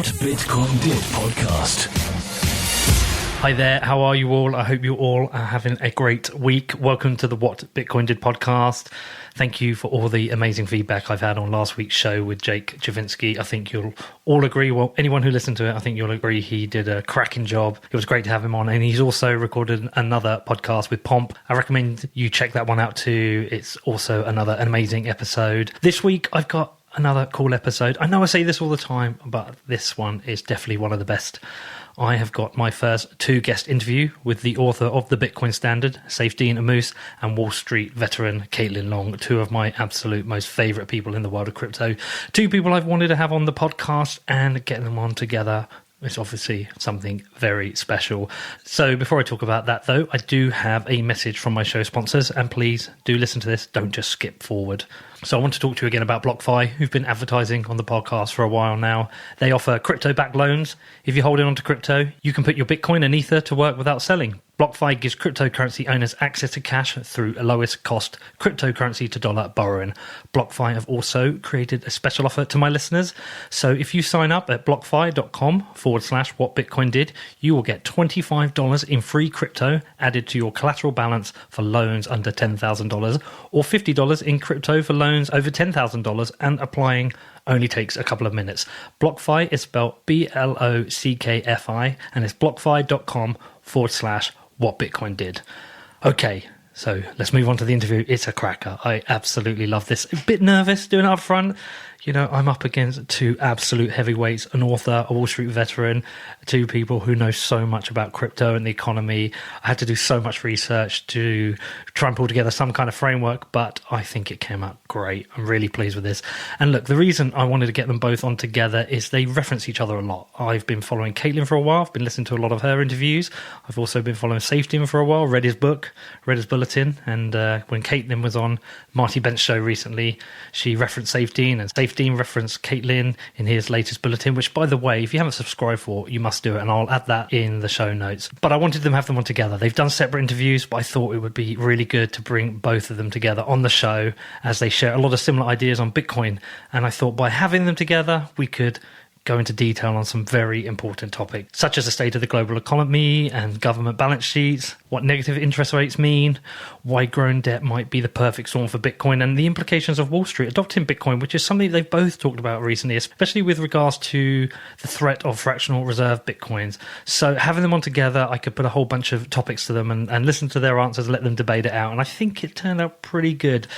What Bitcoin Did podcast. Hi there, how are you all? I hope you all are having a great week. Welcome to the What Bitcoin Did podcast. Thank you for all the amazing feedback I've had on last week's show with Jake Javinsky. I think you'll all agree, well, anyone who listened to it, I think you'll agree he did a cracking job. It was great to have him on, and he's also recorded another podcast with Pomp. I recommend you check that one out too. It's also an amazing episode. This week, I've got another cool episode. I know I say this all the time, but this one is definitely one of the best. I have got my first two-guest interview with the author of The Bitcoin Standard, Saifedean Ammous, and Wall Street veteran Caitlin Long, two of my absolute most favourite people in the world of crypto. Two people I've wanted to have on the podcast, and getting them on together is obviously something very special. So before I talk about that, though, I do have a message from my show sponsors, and please do listen to this. Don't just skip forward. So I want to talk to you again about BlockFi, who've been advertising on the podcast for a while now. They offer crypto-backed loans. If you're holding on to crypto, you can put your Bitcoin and Ether to work without selling. BlockFi gives cryptocurrency owners access to cash through a lowest cost cryptocurrency to dollar borrowing. BlockFi have also created a special offer to my listeners. So if you sign up at blockfi.com/whatbitcoindid, you will get $25 in free crypto added to your collateral balance for loans under $10,000 or $50 in crypto for loans over $10,000, and applying only takes a couple of minutes. BlockFi is spelled BLOCKFI, and it's blockfi.com/whatbitcoindid. Okay, so let's move on to the interview. It's a cracker. I absolutely love this. A bit nervous doing it up front. You know, I'm up against two absolute heavyweights, an author, a Wall Street veteran, two people who know so much about crypto and the economy. I had to do so much research to try and pull together some kind of framework, but I think it came out great. I'm really pleased with this. And look, the reason I wanted to get them both on together is they reference each other a lot. I've been following Caitlin for a while. I've been listening to a lot of her interviews. I've also been following Saifedean for a while, read his book, read his bulletin. And when Caitlin was on Marty Bent's show recently, she referenced Saifedean, and Saifedean referenced Caitlin in his latest bulletin, which, by the way, if you haven't subscribed for, you must do it, and I'll add that in the show notes. But I wanted them to have them on together. They've done separate interviews, but I thought it would be really good to bring both of them together on the show, as they share a lot of similar ideas on Bitcoin. And I thought by having them together, we could go into detail on some very important topics, such as the state of the global economy and government balance sheets, what negative interest rates mean, why growing debt might be the perfect storm for Bitcoin, and the implications of Wall Street adopting Bitcoin, which is something they've both talked about recently, especially with regards to the threat of fractional reserve Bitcoins. So having them on together, I could put a whole bunch of topics to them and listen to their answers, let them debate it out, and I think it turned out pretty good.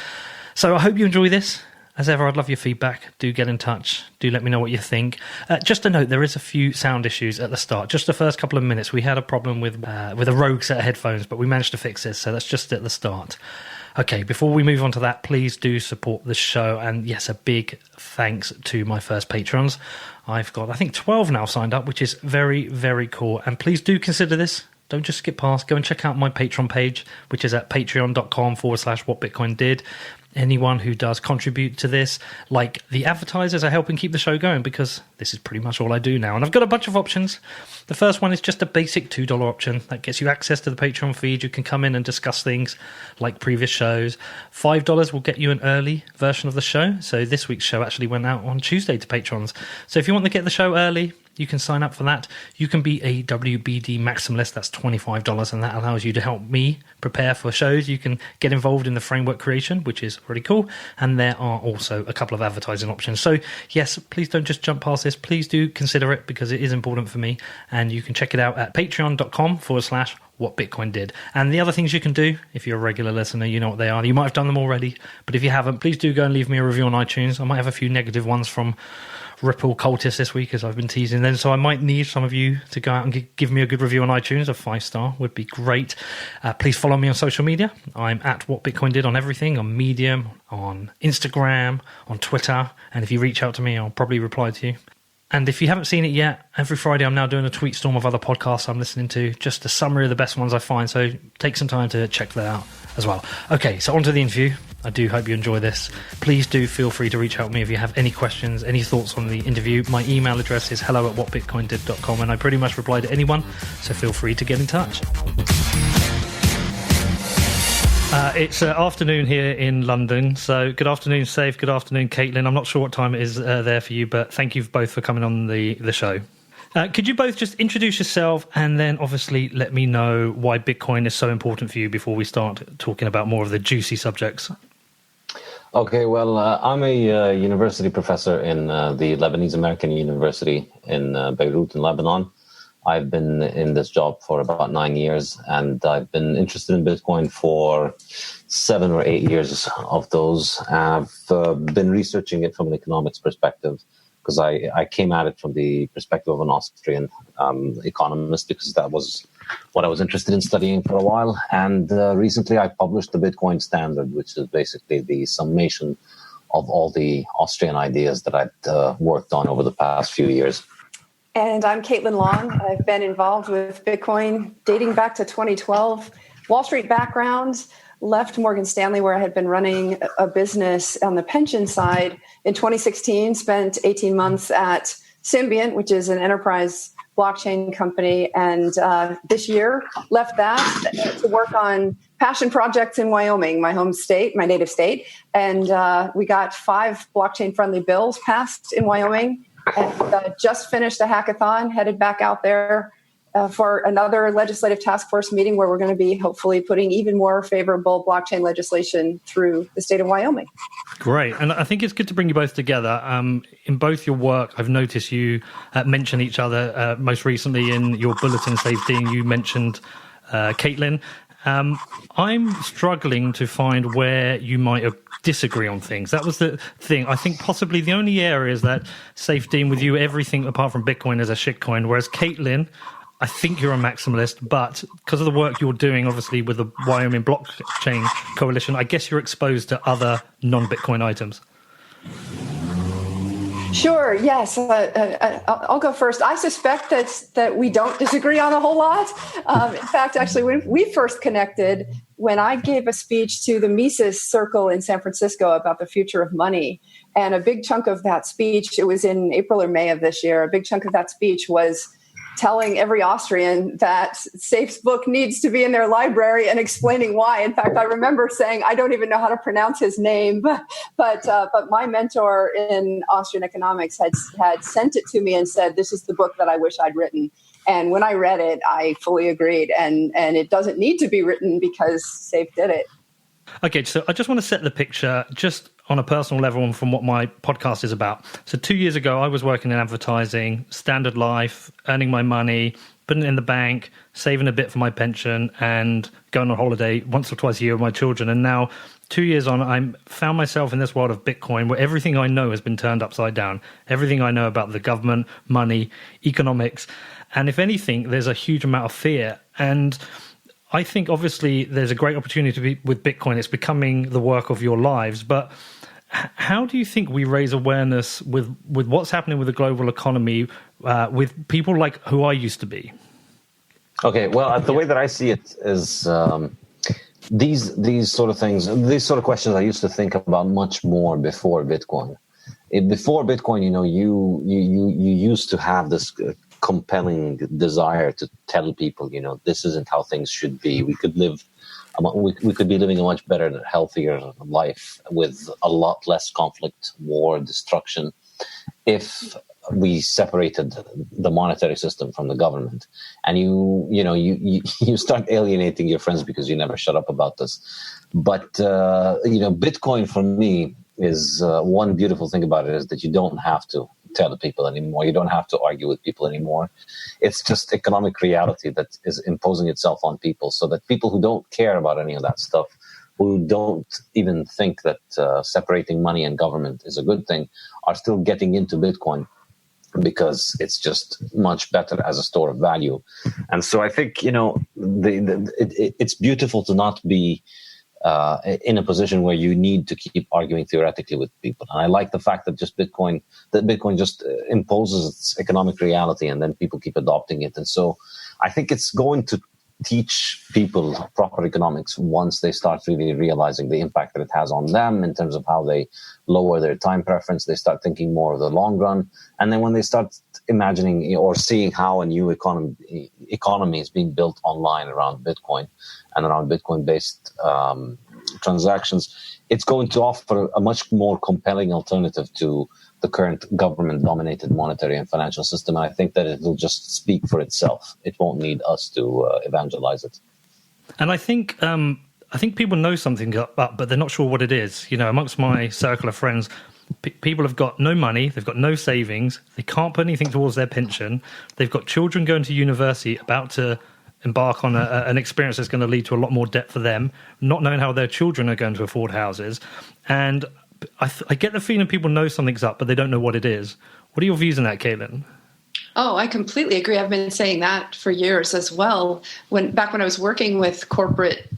So I hope you enjoy this. As ever, I'd love your feedback. Do get in touch. Do let me know what you think. Just a note, there is a few sound issues at the start. Just the first couple of minutes, we had a problem with a rogue set of headphones, but we managed to fix this, so that's just at the start. Okay, before we move on to that, please do support the show. And yes, a big thanks to my first patrons. I've got, I think, 12 now signed up, which is very, very cool. And please do consider this. Don't just skip past. Go and check out my Patreon page, which is at patreon.com/whatbitcoindid. Anyone who does contribute to this, like the advertisers, are helping keep the show going, because this is pretty much all I do now. And I've got a bunch of options. The first one is just a basic $2 option that gets you access to the Patreon feed. You can come in and discuss things like previous shows. $5 will get you an early version of the show. So this week's show actually went out on Tuesday to patrons. So if you want to get the show early, you can sign up for that. You can be a WBD maximalist. That's $25, and that allows you to help me prepare for shows. You can get involved in the framework creation, which is really cool. And there are also a couple of advertising options. So yes, please don't just jump past this. Please do consider it, because it is important for me. And you can check it out at patreon.com/whatbitcoindid. And the other things you can do, if you're a regular listener, you know what they are. You might have done them already, but if you haven't, please do go and leave me a review on iTunes. I might have a few negative ones from Ripple cultists this week, as I've been teasing them, so I might need some of you to go out and give me a good review on iTunes. A 5-star would be great. Please follow me on social media. I'm at WhatBitcoinDid on everything, on Medium, on Instagram, on Twitter, and if you reach out to me, I'll probably reply to you. And if you haven't seen it yet, every Friday I'm now doing a tweet storm of other podcasts I'm listening to, just a summary of the best ones I find, so take some time to check that out as well. Okay, so on to the interview. I do hope you enjoy this. Please do feel free to reach out to me if you have any questions, any thoughts on the interview. My email address is hello@whatbitcoindid.com, and I pretty much reply to anyone, so feel free to get in touch. It's afternoon here in London, so good afternoon, Saif. Good afternoon, Caitlin. I'm not sure what time it is there for you, but thank you both for coming on the show. Could you both just introduce yourself and then obviously let me know why Bitcoin is so important for you before we start talking about more of the juicy subjects? Okay, well, I'm a university professor in the Lebanese American University in Beirut in Lebanon. I've been in this job for about 9 years, and I've been interested in Bitcoin for 7 or 8 years of those. I've been researching it from an economics perspective because I came at it from the perspective of an Austrian economist, because that was what I was interested in studying for a while. And recently I published the Bitcoin Standard, which is basically the summation of all the Austrian ideas that I'd worked on over the past few years. And I'm Caitlin Long. I've been involved with Bitcoin dating back to 2012. Wall Street background, left Morgan Stanley, where I had been running a business on the pension side in 2016, spent 18 months at Symbiont, which is an enterprise blockchain company. And this year left that to work on passion projects in Wyoming, my home state, my native state. And we got 5 blockchain-friendly bills passed in Wyoming. And just finished a hackathon, headed back out there for another legislative task force meeting where we're going to be hopefully putting even more favorable blockchain legislation through the state of Wyoming. Great. And I think it's good to bring you both together. In both your work, I've noticed you mention each other. Most recently in your bulletin, Saifedean, you mentioned Caitlin. I'm struggling to find where you might disagree on things. That was the thing. I think possibly the only areas that Saifedean, with you, everything apart from Bitcoin is a shitcoin, whereas Caitlin, I think you're a maximalist, but because of the work you're doing, obviously, with the Wyoming Blockchain Coalition, I guess you're exposed to other non-Bitcoin items. Sure, yes. I'll go first. I suspect that we don't disagree on a whole lot. In fact, actually, when we first connected, when I gave a speech to the Mises Circle in San Francisco about the future of money, and a big chunk of that speech, it was in April or May of this year, a big chunk of that speech was telling every Austrian that Saif's book needs to be in their library and explaining why. In fact, I remember saying, I don't even know how to pronounce his name, but my mentor in Austrian economics had sent it to me and said, this is the book that I wish I'd written. And when I read it, I fully agreed. And it doesn't need to be written because Saif did it. Okay, so I just want to set the picture just on a personal level and from what my podcast is about. So 2 years ago, I was working in advertising, standard life, earning my money, putting it in the bank, saving a bit for my pension, and going on holiday once or twice a year with my children. And now, 2 years on, I found myself in this world of Bitcoin where everything I know has been turned upside down. Everything I know about the government, money, economics. And if anything, there's a huge amount of fear. And I think, obviously, there's a great opportunity with Bitcoin. It's becoming the work of your lives. But how do you think we raise awareness with what's happening with the global economy with people like who I used to be? Okay, well, the way that I see it is these sort of things, these sort of questions I used to think about much more before Bitcoin. Before Bitcoin, you used to have this compelling desire to tell people, this isn't how things should be. We could be living a much better, healthier life with a lot less conflict, war, destruction, if we separated the monetary system from the government. And you start alienating your friends because you never shut up about this. But Bitcoin for me is one beautiful thing about it is that you don't have to tell the people anymore. You don't have to argue with people anymore. It's just economic reality that is imposing itself on people, so that people who don't care about any of that stuff, who don't even think that separating money and government is a good thing, are still getting into Bitcoin because it's just much better as a store of value. And so I think, it's beautiful to not be in a position where you need to keep arguing theoretically with people. And I like the fact that Bitcoin just imposes its economic reality, and then people keep adopting it. And so I think it's going to teach people proper economics once they start really realizing the impact that it has on them in terms of how they lower their time preference. They start thinking more of the long run. And then when they start imagining or seeing how a new economy is being built online around Bitcoin and around Bitcoin-based transactions, it's going to offer a much more compelling alternative to the current government-dominated monetary and financial system. And I think that it will just speak for itself. It won't need us to evangelize it. And I think people know something up, but they're not sure what it is. You know, amongst my circle of friends, people have got no money, they've got no savings, they can't put anything towards their pension, they've got children going to university about to embark on an experience that's going to lead to a lot more debt for them, not knowing how their children are going to afford houses. And I get the feeling people know something's up, but they don't know what it is. What are your views on that, Caitlin? Oh, I completely agree. I've been saying that for years as well. Back when I was working with corporate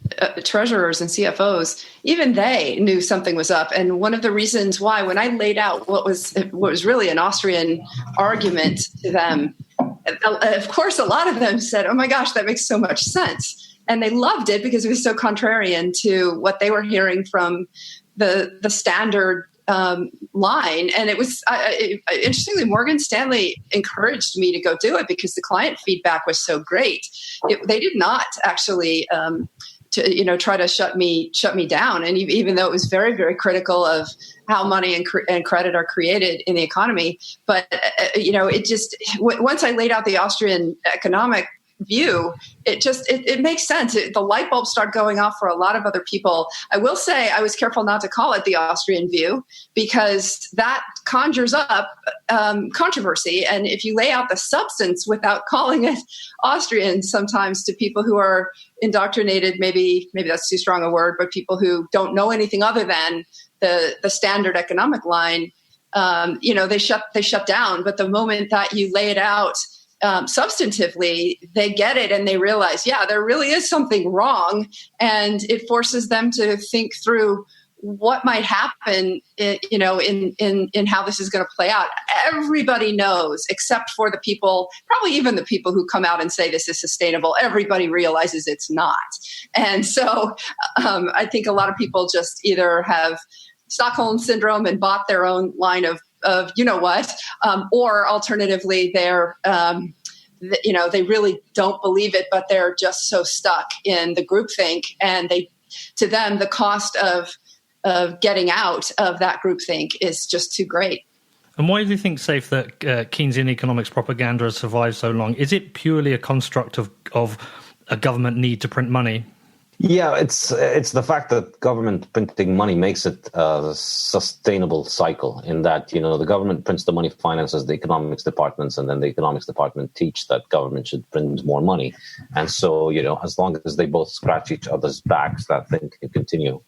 treasurers and CFOs, even they knew something was up. And one of the reasons why, when I laid out what was really an Austrian argument to them, of course, a lot of them said, "Oh my gosh, that makes so much sense," and they loved it because it was so contrarian to what they were hearing from the standard line. And it was interestingly, Morgan Stanley encouraged me to go do it because the client feedback was so great. They did not actually try to shut me down. And even though it was very, very critical of how money and credit are created in the economy, but it just, once I laid out the Austrian economic view, it makes sense. The light bulbs start going off for a lot of other people. I will say I was careful not to call it the Austrian view because that conjures up controversy. And if you lay out the substance without calling it Austrian, sometimes to people who are indoctrinated, maybe that's too strong a word, but people who don't know anything other than the standard economic line, they shut down. But the moment that you lay it out substantively, they get it and they realize, yeah, there really is something wrong, and it forces them to think through what might happen, in how this is going to play out. Everybody knows, except for the people, probably even the people who come out and say this is sustainable. Everybody realizes it's not, and so I think a lot of people just either have Stockholm syndrome and bought their own line of or alternatively, they're, they really don't believe it, but they're just so stuck in the groupthink, and to them, the cost of getting out of that groupthink is just too great. And why do you think, Saif, that Keynesian economics propaganda has survived so long? Is it purely a construct of a government need to print money? Yeah, it's the fact that government printing money makes it a sustainable cycle, in that, the government prints the money, finances the economics departments, and then the economics department teach that government should print more money. And so, as long as they both scratch each other's backs, that thing can continue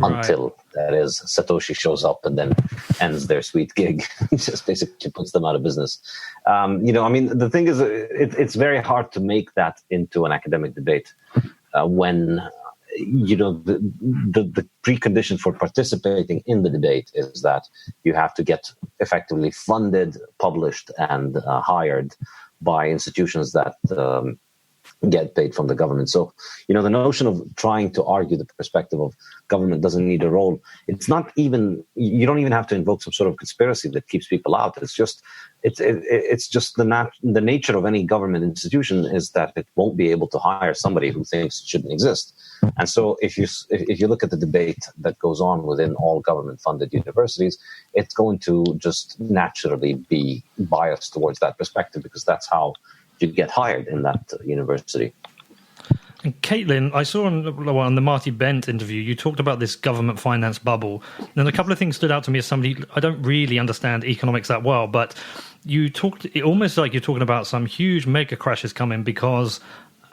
until, that is, Satoshi shows up and then ends their sweet gig. Just basically puts them out of business. The thing is, it's very hard to make that into an academic debate. When the precondition for participating in the debate is that you have to get effectively funded, published, and hired by institutions that get paid from the government. So, the notion of trying to argue the perspective of government doesn't need a role, it's not even, you don't even have to invoke some sort of conspiracy that keeps people out. It's just the nature of any government institution is that it won't be able to hire somebody who thinks it shouldn't exist. And so if you look at the debate that goes on within all government-funded universities, it's going to just naturally be biased towards that perspective, because that's how you get hired in that university. And Caitlin, I saw on the Marty Bent interview, you talked about this government finance bubble. And a couple of things stood out to me as somebody, I don't really understand economics that well, but you talked, it almost like you're talking about some huge mega crashes coming because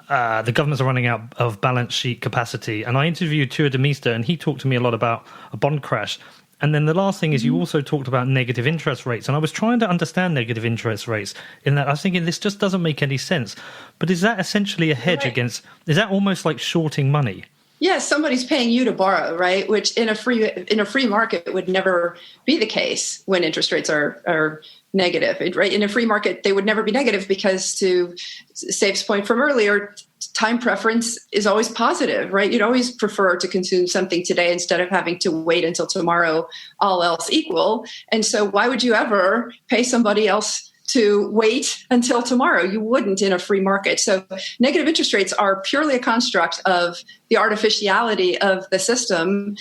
the governments are running out of balance sheet capacity. And I interviewed Tua Demister, and he talked to me a lot about a bond crash. And then the last thing is you also talked about negative interest rates. And I was trying to understand negative interest rates in that I was thinking this just doesn't make any sense. But is that essentially a hedge against, is that almost like shorting money? Yes, somebody's paying you to borrow, right? Which in a free market would never be the case when interest rates are negative, right? In a free market, they would never be negative because, to Saif's point from earlier, time preference is always positive, right? You'd always prefer to consume something today instead of having to wait until tomorrow, all else equal. And so why would you ever pay somebody else to wait until tomorrow. You wouldn't in a free market. So negative interest rates are purely a construct of the artificiality of the system.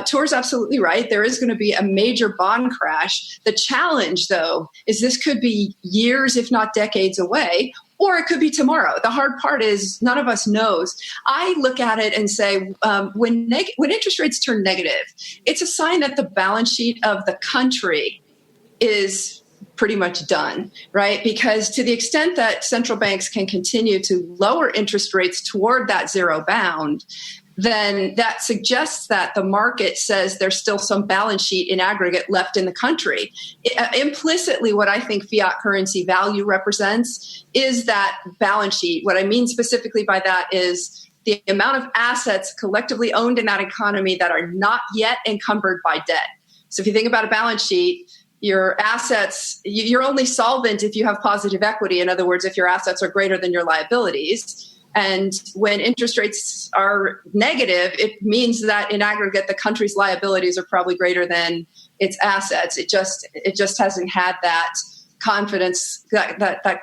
Tor's absolutely right. There is going to be a major bond crash. The challenge, though, is this could be years, if not decades away, or it could be tomorrow. The hard part is none of us knows. I look at it and say, when interest rates turn negative, it's a sign that the balance sheet of the country is pretty much done, right? Because to the extent that central banks can continue to lower interest rates toward that zero bound, then that suggests that the market says there's still some balance sheet in aggregate left in the country. Implicitly, what I think fiat currency value represents is that balance sheet. What I mean specifically by that is the amount of assets collectively owned in that economy that are not yet encumbered by debt. So if you think about a balance sheet, your assets, you're only solvent if you have positive equity. In other words, if your assets are greater than your liabilities. And when interest rates are negative, it means that in aggregate, the country's liabilities are probably greater than its assets. It just hasn't had that confidence, the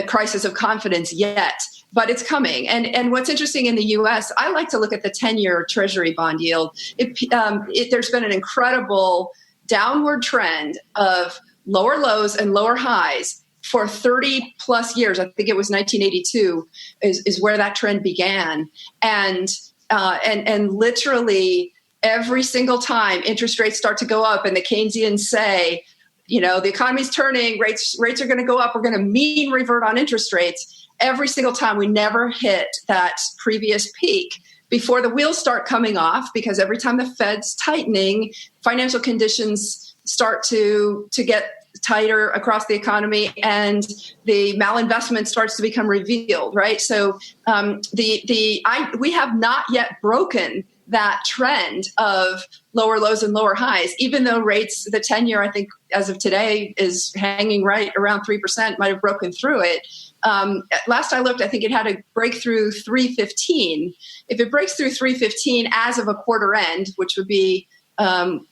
crisis of confidence yet. But it's coming. And what's interesting in the U.S., I like to look at the 10-year Treasury bond yield. There's been an incredible downward trend of lower lows and lower highs for 30 plus years. I think it was 1982 is where that trend began. And literally every single time interest rates start to go up and the Keynesians say, the economy's turning, rates are going to go up, we're going to mean revert on interest rates. Every single time we never hit that previous peak before the wheels start coming off, because every time the Fed's tightening, financial conditions start to get tighter across the economy and the malinvestment starts to become revealed, right? So we have not yet broken that trend of lower lows and lower highs, even though rates, the 10-year, I think as of today, is hanging right around 3%, might have broken through it. Last I looked, I think it had to break through 315. If it breaks through 315 as of a quarter end, which would be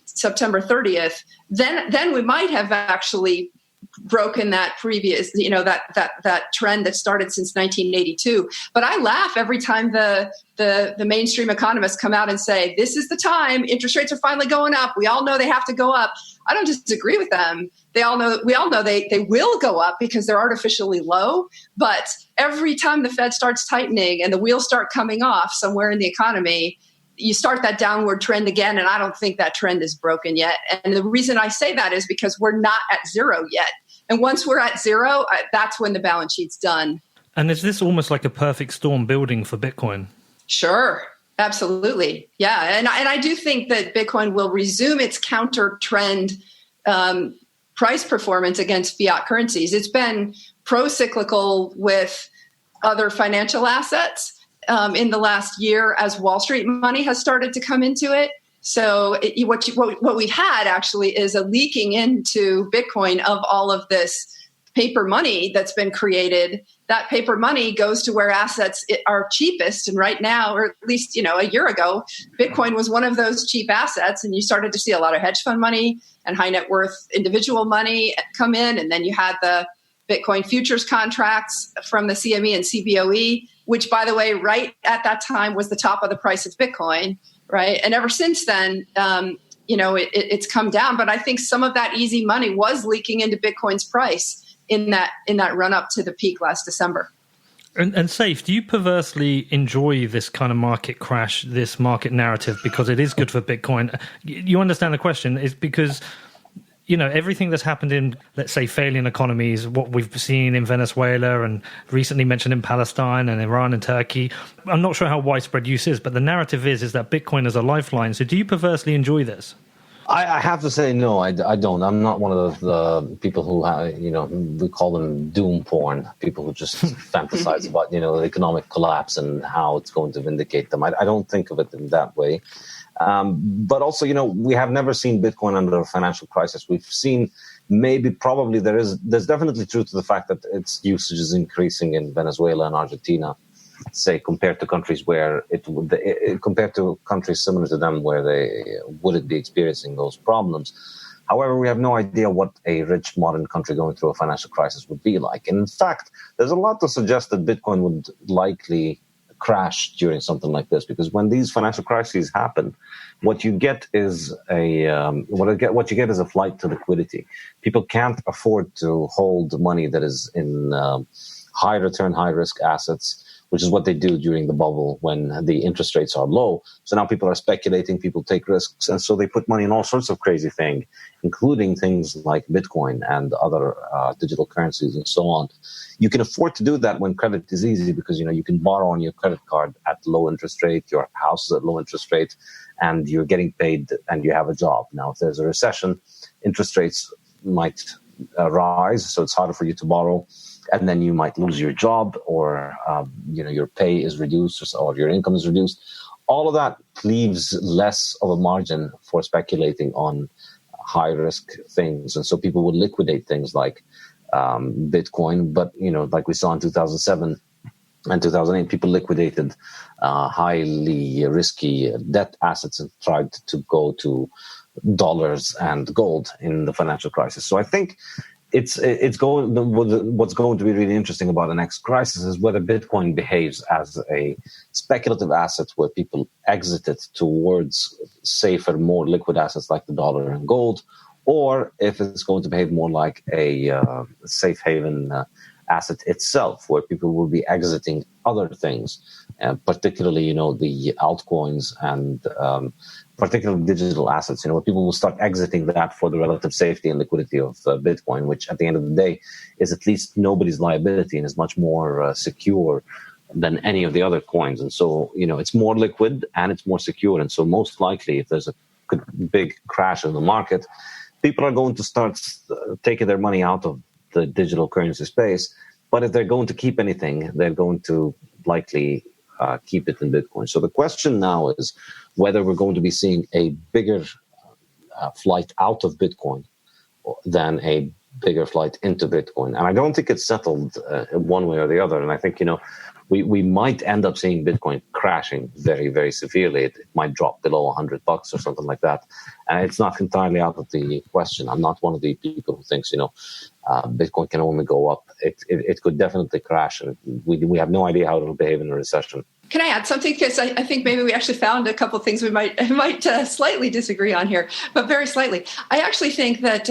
September 30th, then we might have actually broken that previous, that trend that started since 1982. But I laugh every time the mainstream economists come out and say, this is the time, interest rates are finally going up. We all know they have to go up. I don't disagree with them. We all know they will go up because they're artificially low. But every time the Fed starts tightening and the wheels start coming off somewhere in the economy, you start that downward trend again, and I don't think that trend is broken yet. And the reason I say that is because we're not at zero yet. And once we're at zero, that's when the balance sheet's done. And is this almost like a perfect storm building for Bitcoin? Sure, absolutely. Yeah, and I do think that Bitcoin will resume its counter-trend price performance against fiat currencies. It's been pro-cyclical with other financial assets in the last year as Wall Street money has started to come into it. So what we've had actually is a leaking into Bitcoin of all of this paper money that's been created. That paper money goes to where assets are cheapest. And right now, or at least, a year ago, Bitcoin was one of those cheap assets. And you started to see a lot of hedge fund money and high net worth individual money come in. And then you had the Bitcoin futures contracts from the CME and CBOE, which, by the way, right at that time was the top of the price of Bitcoin. Right. And ever since then, it's come down. But I think some of that easy money was leaking into Bitcoin's price in that run up to the peak last December. And Saif, do you perversely enjoy this kind of market crash, this market narrative, because it is good for Bitcoin? You understand the question is because, everything that's happened in, let's say, failing economies, what we've seen in Venezuela and recently mentioned in Palestine and Iran and Turkey, I'm not sure how widespread use is, but the narrative is that Bitcoin is a lifeline. So do you perversely enjoy this? I have to say, no, I don't. I'm not one of the people who, we call them doom porn, people who just fantasize about, the economic collapse and how it's going to vindicate them. I don't think of it in that way. But also, we have never seen Bitcoin under a financial crisis. We've seen probably there's definitely truth to the fact that its usage is increasing in Venezuela and Argentina, say, compared to countries where compared to countries similar to them where they wouldn't be experiencing those problems. However, we have no idea what a rich modern country going through a financial crisis would be like. And in fact, there's a lot to suggest that Bitcoin would likely crash during something like this, because when these financial crises happen, what you get is a flight to liquidity. People can't afford to hold money that is in high return, high risk assets, which is what they do during the bubble when the interest rates are low. So now people are speculating, people take risks, and so they put money in all sorts of crazy things, including things like Bitcoin and other digital currencies and so on. You can afford to do that when credit is easy, because you can borrow on your credit card at low interest rate, your house is at low interest rate, and you're getting paid and you have a job. Now, if there's a recession, interest rates might rise, so it's harder for you to borrow. And then you might lose your job, or your pay is reduced, or your income is reduced. All of that leaves less of a margin for speculating on high risk things, and so people would liquidate things like Bitcoin. But like we saw in 2007 and 2008, people liquidated highly risky debt assets and tried to go to dollars and gold in the financial crisis. So I think what's going to be really interesting about the next crisis is whether Bitcoin behaves as a speculative asset where people exit it towards safer, more liquid assets like the dollar and gold, or if it's going to behave more like a safe haven asset itself, where people will be exiting other things, particularly the altcoins and particularly digital assets, where people will start exiting that for the relative safety and liquidity of Bitcoin, which at the end of the day is at least nobody's liability and is much more secure than any of the other coins. And so, it's more liquid and it's more secure. And so most likely, if there's a big crash in the market, people are going to start taking their money out of the digital currency space. But if they're going to keep anything, they're going to likely keep it in Bitcoin. So the question now is whether we're going to be seeing a bigger flight out of Bitcoin than a bigger flight into Bitcoin. And I don't think it's settled one way or the other. And I think, we might end up seeing Bitcoin crashing very, very severely. It might drop below $100 or something like that. And it's not entirely out of the question. I'm not one of the people who thinks, Bitcoin can only go up. It could definitely crash. And we have no idea how it'll behave in a recession. Can I add something? Because I think maybe we actually found a couple of things we might slightly disagree on here, but very slightly. I actually think that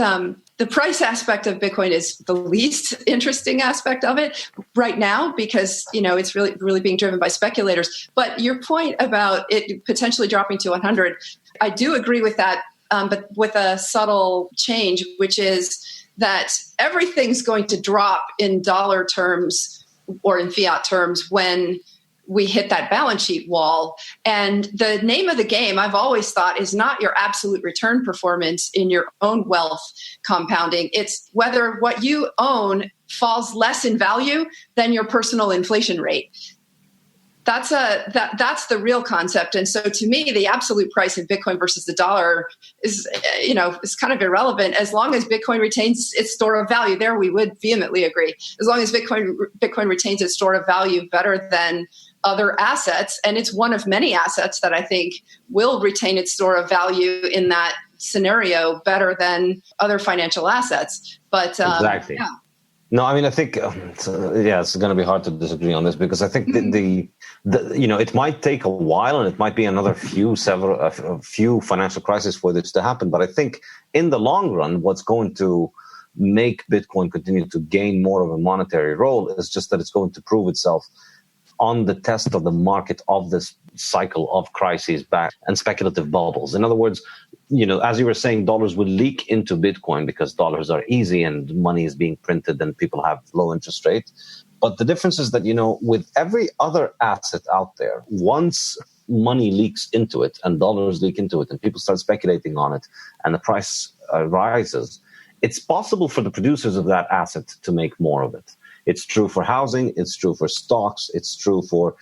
the price aspect of Bitcoin is the least interesting aspect of it right now, because it's really being driven by speculators. But your point about it potentially dropping to 100, I do agree with that, but with a subtle change, which is that everything's going to drop in dollar terms or in fiat terms when we hit that balance sheet wall. And the name of the game, I've always thought, is not your absolute return performance in your own wealth compounding. It's whether what you own falls less in value than your personal inflation rate. That's the real concept. And so to me, the absolute price of Bitcoin versus the dollar is kind of irrelevant as long as Bitcoin retains its store of value. There we would vehemently agree. As long as Bitcoin retains its store of value better than other assets, and it's one of many assets that I think will retain its store of value in that scenario better than other financial assets. But exactly. Yeah. No, I mean, I think it's going to be hard to disagree on this, because I think it might take a while and it might be another few financial crises for this to happen. But I think in the long run, what's going to make Bitcoin continue to gain more of a monetary role is just that it's going to prove itself on the test of the market of this cycle of crises back and speculative bubbles. In other words, as you were saying, dollars will leak into Bitcoin because dollars are easy and money is being printed and people have low interest rate. But the difference is that, with every other asset out there, once money leaks into it and dollars leak into it and people start speculating on it and the price rises, it's possible for the producers of that asset to make more of it. It's true for housing, it's true for stocks, it's true for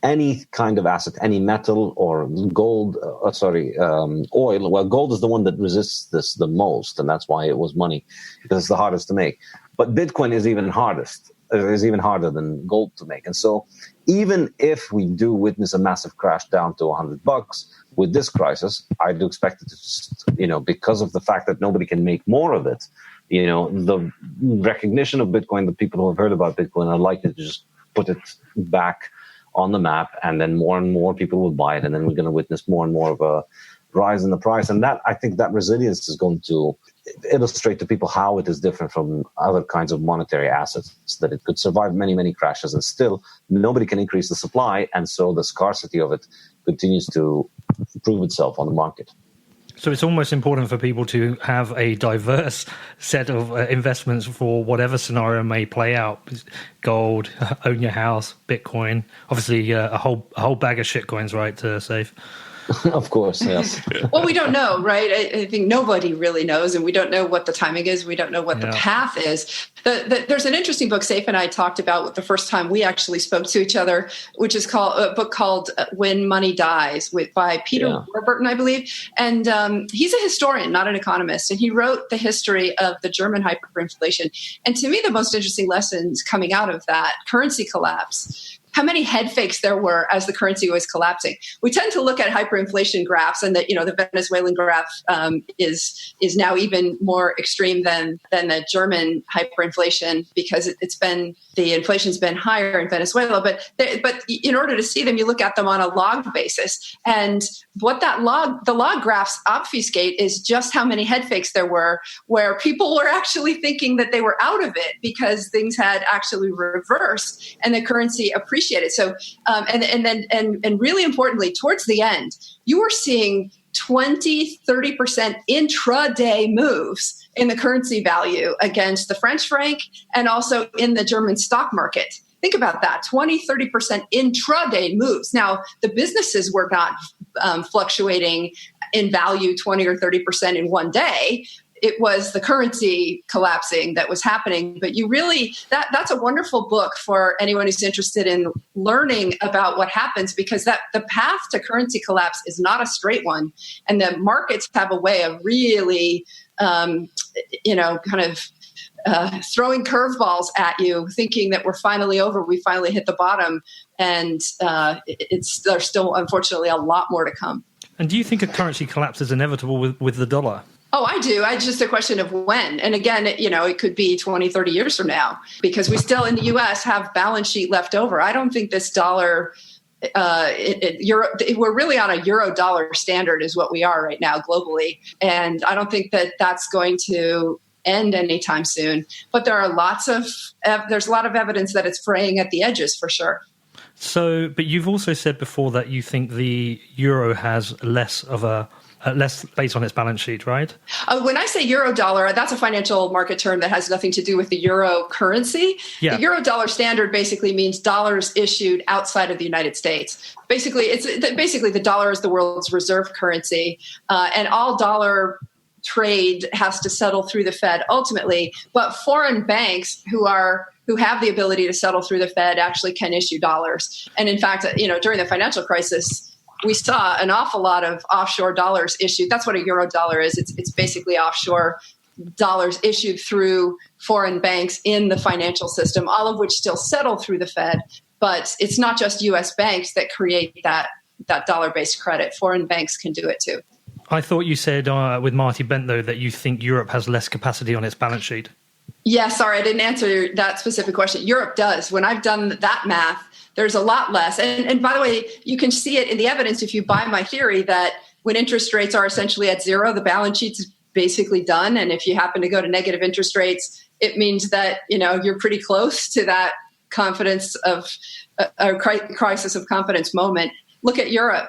any kind of asset, any metal or gold, oil. Well, gold is the one that resists this the most, and that's why it was money, because it's the hardest to make. But Bitcoin is even harder than gold to make. And so even if we do witness a massive crash down to $100, with this crisis, I do expect it to, because of the fact that nobody can make more of it, the recognition of Bitcoin, the people who have heard about Bitcoin are likely to just put it back on the map, and then more and more people will buy it, and then we're going to witness more and more of a rise in the price. And that, I think that resilience is going to illustrate to people how it is different from other kinds of monetary assets, that it could survive many, many crashes, and still nobody can increase the supply, and so the scarcity of it continues to prove itself on the market. So it's almost important for people to have a diverse set of investments for whatever scenario may play out. Gold, own your house, Bitcoin, obviously a whole bag of shitcoins, right, Saif? Of course, yes. Well, we don't know, right? I think nobody really knows, and we don't know what the timing is. We don't know what the path is. There's an interesting book Saif and I talked about the first time we actually spoke to each other, which is a book called When Money Dies, by Peter Warburton, I believe. And he's a historian, not an economist. And he wrote the history of the German hyperinflation. And to me, the most interesting lessons coming out of that currency collapse, how many head fakes there were as the currency was collapsing. We tend to look at hyperinflation graphs, and that the Venezuelan graph is now even more extreme than the German hyperinflation, because the inflation's been higher in Venezuela. But in order to see them, you look at them on a log basis, and what the log graphs obfuscate is just how many head fakes there were, where people were actually thinking that they were out of it because things had actually reversed and the currency appreciated. So, and really importantly, towards the end, you were seeing 20, 30% intraday moves in the currency value against the French franc and also in the German stock market. Think about that, 20, 30% intraday moves. Now, the businesses were not fluctuating in value 20 or 30% in one day. It was the currency collapsing that was happening. But you really, that's a wonderful book for anyone who's interested in learning about what happens, because the path to currency collapse is not a straight one. And the markets have a way of really, throwing curveballs at you, thinking that we're finally over, we finally hit the bottom. And there's still, unfortunately, a lot more to come. And do you think a currency collapse is inevitable with the dollar? Oh, I do. It's just a question of when. And again, it could be 20, 30 years from now, because we still in the U.S. have balance sheet left over. I don't think this dollar, we're really on a euro dollar standard is what we are right now globally. And I don't think that that's going to end anytime soon. But there's a lot of evidence that it's fraying at the edges for sure. So, but you've also said before that you think the euro has less based on its balance sheet, right? When I say euro dollar, that's a financial market term that has nothing to do with the euro currency. Yeah. The euro dollar standard basically means dollars issued outside of the United States. Basically, the dollar is the world's reserve currency, and all dollar trade has to settle through the Fed ultimately. But foreign banks who have the ability to settle through the Fed actually can issue dollars. And in fact, during the financial crisis, we saw an awful lot of offshore dollars issued. That's what a euro dollar is. It's basically offshore dollars issued through foreign banks in the financial system, all of which still settle through the Fed. But it's not just U.S. banks that create that dollar-based credit. Foreign banks can do it too. I thought you said with Marty Bent, though, that you think Europe has less capacity on its balance sheet. Yeah, sorry, I didn't answer that specific question. Europe does. When I've done that math, there's a lot less. And by the way, you can see it in the evidence if you buy my theory that when interest rates are essentially at zero, the balance sheet's basically done. And if you happen to go to negative interest rates, it means that, you're pretty close to that confidence of a crisis of confidence moment. Look at Europe.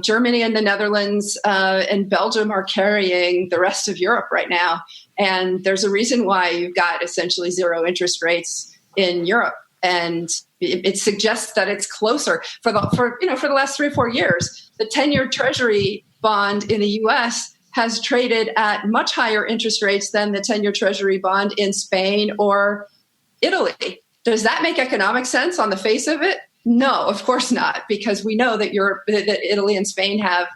Germany and the Netherlands and Belgium are carrying the rest of Europe right now. And there's a reason why you've got essentially zero interest rates in Europe. And it suggests that it's closer for the last 3 or 4 years. The 10-year Treasury bond in the U.S. has traded at much higher interest rates than the 10-year Treasury bond in Spain or Italy. Does that make economic sense on the face of it? No, of course not, because we know that Italy and Spain have,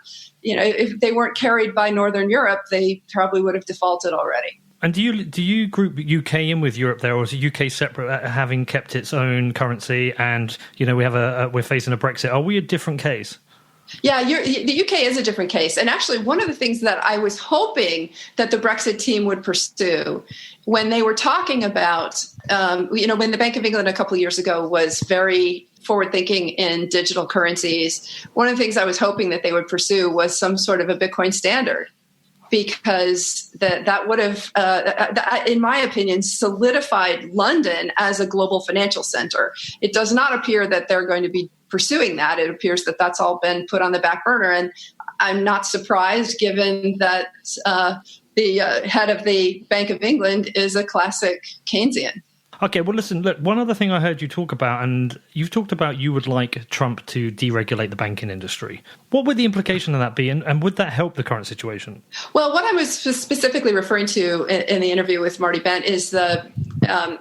if they weren't carried by Northern Europe, they probably would have defaulted already. And do you group UK in with Europe there, or is UK separate, having kept its own currency? And we're facing a Brexit. Are we a different case? Yeah, the UK is a different case. And actually, one of the things that I was hoping that the Brexit team would pursue when they were talking about, when the Bank of England a couple of years ago was very forward-thinking in digital currencies, one of the things I was hoping that they would pursue was some sort of a Bitcoin standard, because that would have, in my opinion, solidified London as a global financial center. It does not appear that they're going to be pursuing that. It appears that that's all been put on the back burner. And I'm not surprised, given that the head of the Bank of England is a classic Keynesian. Okay, well, listen, look, one other thing I heard you talk about, and you've talked about you would like Trump to deregulate the banking industry. What would the implication of that be, and would that help the current situation? Well, what I was specifically referring to in the interview with Marty Bent is the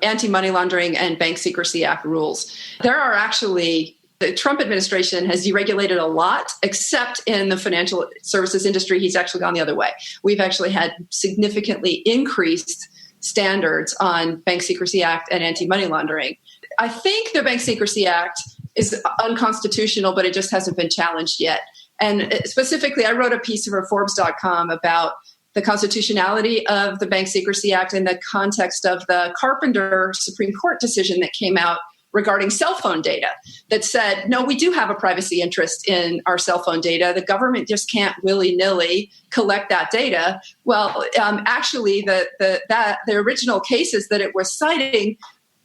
Anti-Money Laundering and Bank Secrecy Act rules. There are actually... The Trump administration has deregulated a lot, except in the financial services industry. He's actually gone the other way. We've actually had significantly increased standards on Bank Secrecy Act and anti-money laundering. I think the Bank Secrecy Act is unconstitutional, but it just hasn't been challenged yet. And specifically, I wrote a piece for Forbes.com about the constitutionality of the Bank Secrecy Act in the context of the Carpenter Supreme Court decision that came out regarding cell phone data that said, no, we do have a privacy interest in our cell phone data. The government just can't willy-nilly collect that data. Well, actually, the original cases that it was citing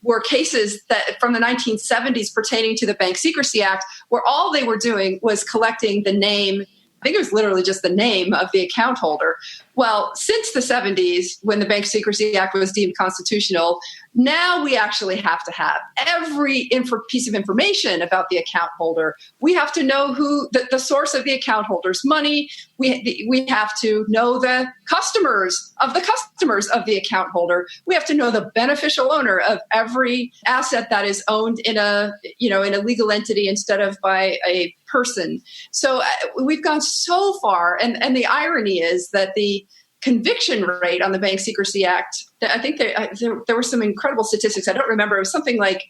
were cases that from the 1970s pertaining to the Bank Secrecy Act, where all they were doing was collecting the name. I think it was literally just the name of the account holder. Well, since the 70s, when the Bank Secrecy Act was deemed constitutional, now we actually have to have every piece of information about the account holder. We have to know who the source of the account holder's money. We have to know the customers of the account holder. We have to know the beneficial owner of every asset that is owned in a legal entity instead of by a person. So we've gone so far, and the irony is that the conviction rate on the Bank Secrecy Act, I think there were some incredible statistics. I don't remember. It was something like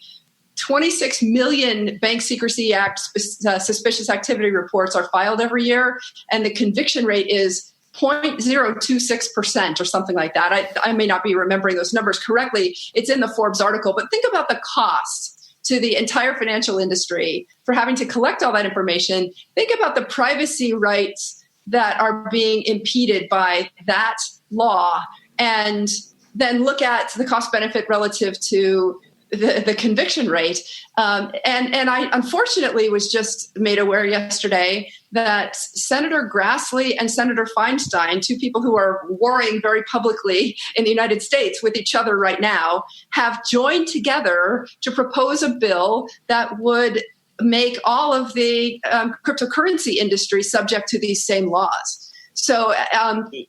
26 million Bank Secrecy Act suspicious activity reports are filed every year, and the conviction rate is 0.026% or something like that. I may not be remembering those numbers correctly. It's in the Forbes article, but think about the cost to the entire financial industry for having to collect all that information. Think about the privacy rights that are being impeded by that law, and then look at the cost benefit relative to the conviction rate. And I unfortunately was just made aware yesterday that Senator Grassley and Senator Feinstein, two people who are warring very publicly in the United States with each other right now, have joined together to propose a bill that would make all of the cryptocurrency industry subject to these same laws. So,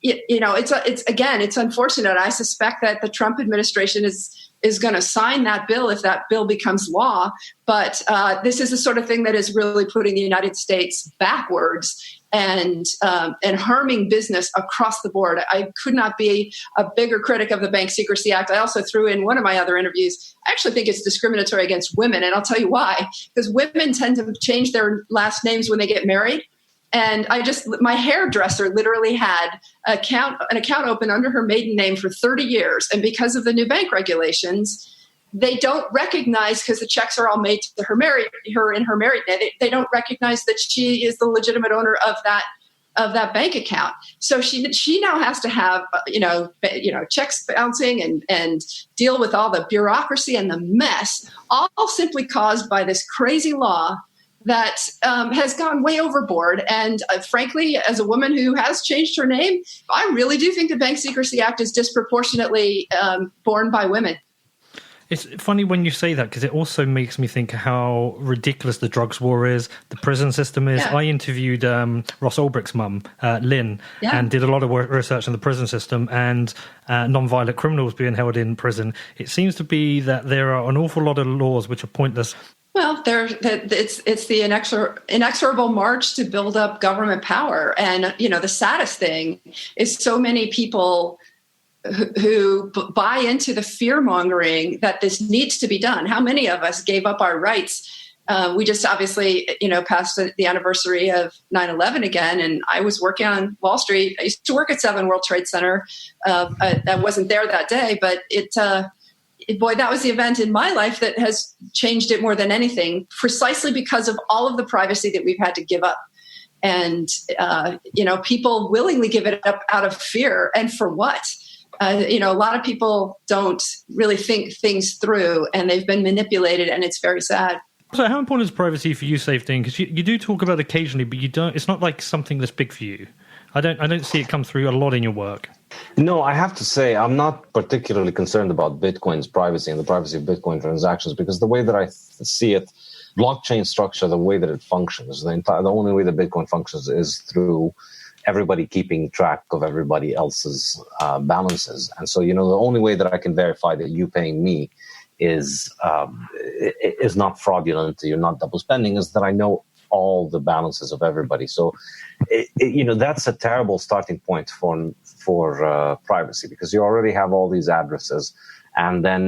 it's unfortunate. I suspect that the Trump administration is going to sign that bill if that bill becomes law. But this is the sort of thing that is really putting the United States backwards and harming business across the board. I could not be a bigger critic of the Bank Secrecy Act. I also threw in one of my other interviews. I actually think it's discriminatory against women, and I'll tell you why. Because women tend to change their last names when they get married. And my hairdresser literally had an account open under her maiden name for 30 years. And because of the new bank regulations, they don't recognize, because the checks are all made to her in her married name, they don't recognize that she is the legitimate owner of that bank account. So she now has to have checks bouncing and deal with all the bureaucracy and the mess, all simply caused by this crazy law that has gone way overboard. And frankly, as a woman who has changed her name, I really do think the Bank Secrecy Act is disproportionately borne by women. It's funny when you say that, because it also makes me think how ridiculous the drugs war is, the prison system is. Yeah. I interviewed Ross Ulbricht's mum, Lynn, and did a lot of research on the prison system and non-violent criminals being held in prison. It seems to be that there are an awful lot of laws which are pointless. Well, it's the inexorable march to build up government power. And, the saddest thing is so many people who buy into the fear-mongering that this needs to be done. How many of us gave up our rights We just obviously, passed the anniversary of 9/11 again, and I was working on Wall Street. I used to work at 7 World Trade Center. I wasn't there that day, but boy, that was the event in my life that has changed it more than anything, precisely because of all of the privacy that we've had to give up. And, people willingly give it up out of fear. And for what? A lot of people don't really think things through, and they've been manipulated, and it's very sad. So how important is privacy for you, Saifedean? Because you do talk about it occasionally, but you don't. It's not like something that's big for you. I don't see it come through a lot in your work. No, I have to say I'm not particularly concerned about Bitcoin's privacy and the privacy of Bitcoin transactions, because the way that I see it, blockchain structure, the way that it functions, the only way that Bitcoin functions is through everybody keeping track of everybody else's balances. And so, the only way that I can verify that you paying me is not fraudulent, you're not double spending, is that I know all the balances of everybody. So, that's a terrible starting point for privacy, because you already have all these addresses, and then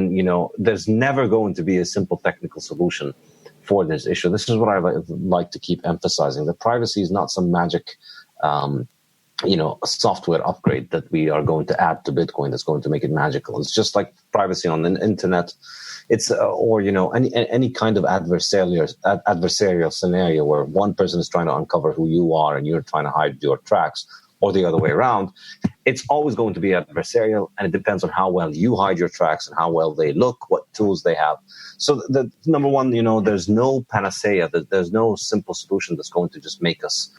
there's never going to be a simple technical solution for this issue. This is what I like to keep emphasizing: that privacy is not some magic a software upgrade that we are going to add to Bitcoin that's going to make it magical. It's just like privacy on the internet. It's any kind of adversarial scenario where one person is trying to uncover who you are and you're trying to hide your tracks, or the other way around. It's always going to be adversarial, and it depends on how well you hide your tracks and how well they look, what tools they have. So the number one, there's no panacea, there's no simple solution that's going to just make us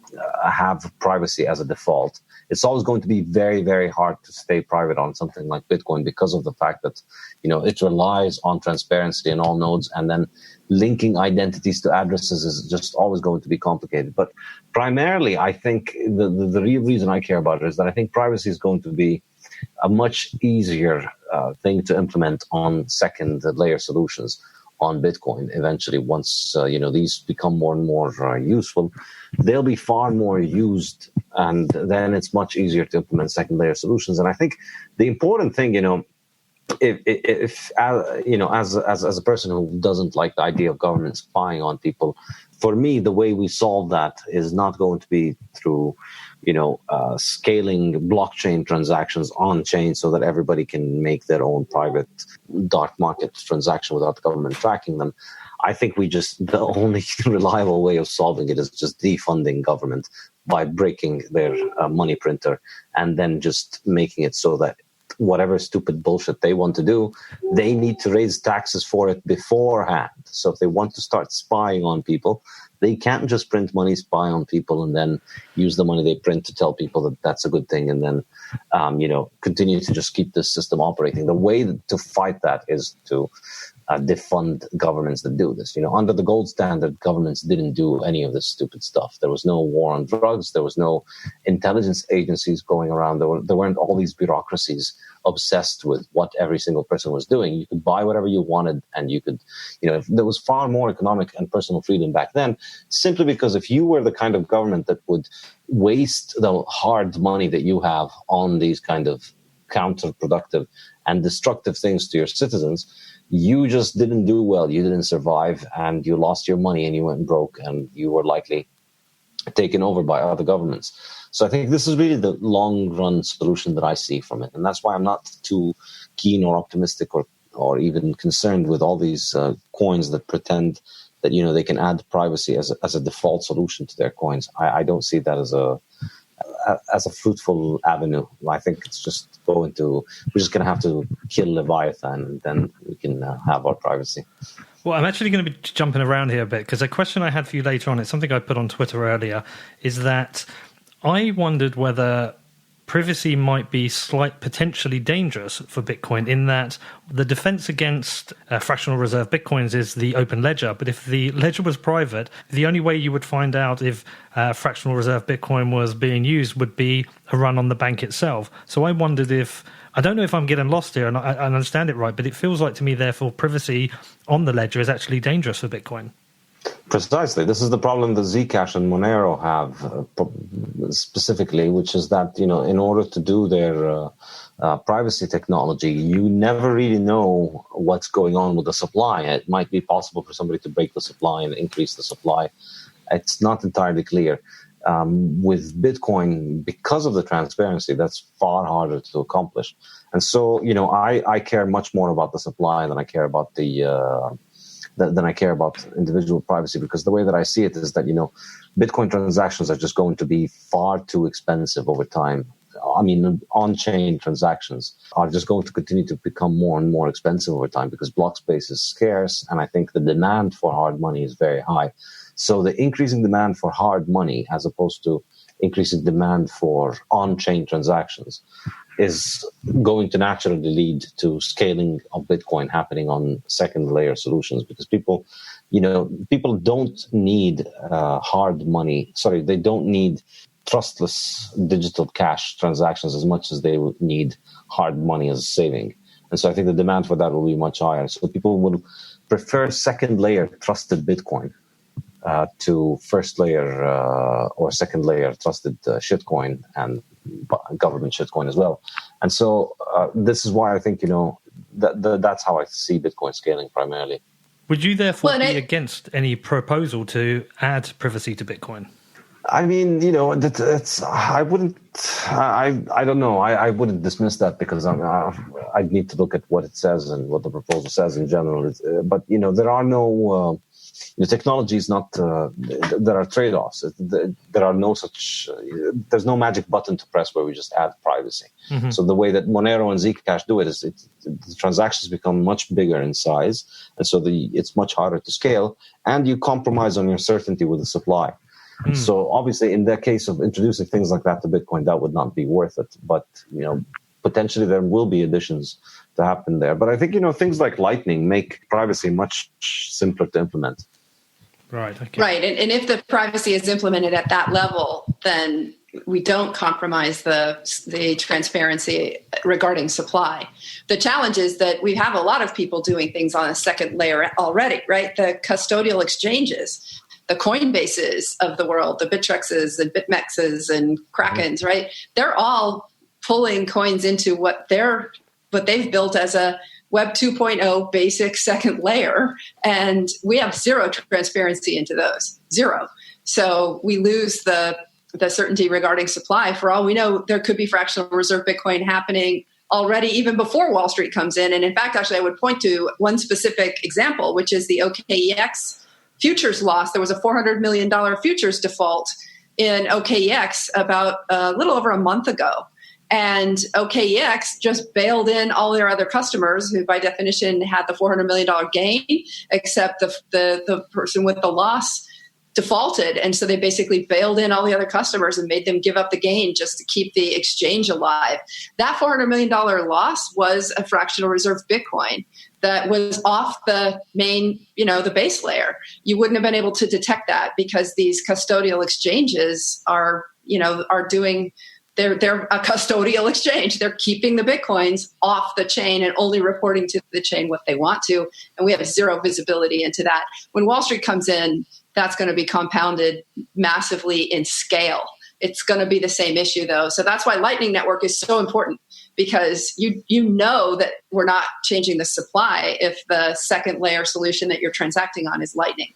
have privacy as a default. It's always going to be very, very hard to stay private on something like Bitcoin, because of the fact that, it relies on transparency in all nodes, and then linking identities to addresses is just always going to be complicated. But primarily, I think the real reason I care about it is that I think privacy is going to be a much easier thing to implement on second layer solutions on Bitcoin. Eventually, once these become more and more useful, they'll be far more used, and then it's much easier to implement second layer solutions. And I think the important thing, if as a person who doesn't like the idea of government spying on people, for me, the way we solve that is not going to be through scaling blockchain transactions on chain so that everybody can make their own private dark market transaction without the government tracking them. I think the only reliable way of solving it is just defunding government by breaking their money printer, and then just making it so that whatever stupid bullshit they want to do, they need to raise taxes for it beforehand. So if they want to start spying on people, they can't just print money, spy on people, and then use the money they print to tell people that that's a good thing, and then, continue to just keep this system operating. The way to fight that is to defund governments that do this. Under the gold standard, governments didn't do any of this stupid stuff. There was no war on drugs. There was no intelligence agencies going around. There weren't all these bureaucracies obsessed with what every single person was doing. You could buy whatever you wanted, and you could, there was far more economic and personal freedom back then, simply because if you were the kind of government that would waste the hard money that you have on these kind of counterproductive and destructive things to your citizens, you just didn't do well. You didn't survive, and you lost your money, and you went broke, and you were likely taken over by other governments. So I think this is really the long-run solution that I see from it. And that's why I'm not too keen or optimistic or even concerned with all these coins that pretend that, they can add privacy as a default solution to their coins. I don't see that as a fruitful avenue. I think it's just we're just going to have to kill Leviathan, and then we can have our privacy. Well, I'm actually going to be jumping around here a bit, because a question I had for you later on, it's something I put on Twitter earlier, is that I wondered whether privacy might be potentially dangerous for Bitcoin, in that the defense against fractional reserve Bitcoins is the open ledger. But if the ledger was private, the only way you would find out if fractional reserve Bitcoin was being used would be a run on the bank itself. So I wondered I don't know if I'm getting lost here and I understand it right, but it feels like to me, therefore, privacy on the ledger is actually dangerous for Bitcoin. Precisely. This is the problem that Zcash and Monero have specifically, which is that, in order to do their privacy technology, you never really know what's going on with the supply. It might be possible for somebody to break the supply and increase the supply. It's not entirely clear. With Bitcoin, because of the transparency, that's far harder to accomplish. And so, I care much more about the supply than I care about individual privacy, because the way that I see it is that, Bitcoin transactions are just going to be far too expensive over time. I mean, on-chain transactions are just going to continue to become more and more expensive over time because block space is scarce, and I think the demand for hard money is very high. So the increasing demand for hard money as opposed to increasing demand for on-chain transactions is going to naturally lead to scaling of Bitcoin happening on second layer solutions, because people don't need hard money. Sorry, they don't need trustless digital cash transactions as much as they would need hard money as a saving. And so I think the demand for that will be much higher. So people will prefer second layer trusted Bitcoin to first layer or second layer trusted shitcoin and government shitcoin as well. And so this is why I think, that's how I see Bitcoin scaling primarily. Would you therefore be against any proposal to add privacy to Bitcoin? I mean, I wouldn't, I don't know. I wouldn't dismiss that because I'd need to look at what it says and what the proposal says in general. But, there are no, technology is not, there are trade-offs. There are no such, there's no magic button to press where we just add privacy. Mm-hmm. So the way that Monero and Zcash do it is the transactions become much bigger in size. And so it's much harder to scale, and you compromise on your certainty with the supply. Mm. So obviously, in the case of introducing things like that to Bitcoin, that would not be worth it. But, potentially there will be additions to happen there. But I think, things like Lightning make privacy much simpler to implement. Right. Okay. Right. And if the privacy is implemented at that level, then we don't compromise the transparency regarding supply. The challenge is that we have a lot of people doing things on a second layer already, right? The custodial exchanges, the Coinbases of the world, the Bitrexes and BitMEXes and Krakens, right? They're all pulling coins into what they've built as a Web 2.0 basic second layer, and we have zero transparency into those, zero. So we lose the certainty regarding supply. For all we know, there could be fractional reserve Bitcoin happening already even before Wall Street comes in. And in fact, actually, I would point to one specific example, which is the OKEX futures loss. There was a $400 million futures default in OKEX about a little over a month ago. And OKEX just bailed in all their other customers who, by definition, had the $400 million gain, except the person with the loss defaulted. And so they basically bailed in all the other customers and made them give up the gain just to keep the exchange alive. That $400 million loss was a fractional reserve Bitcoin that was off the main, the base layer. You wouldn't have been able to detect that because these custodial exchanges are doing... They're a custodial exchange. They're keeping the Bitcoins off the chain and only reporting to the chain what they want to. And we have zero visibility into that. When Wall Street comes in, that's going to be compounded massively in scale. It's going to be the same issue, though. So that's why Lightning Network is so important, because you know that we're not changing the supply if the second layer solution that you're transacting on is Lightning.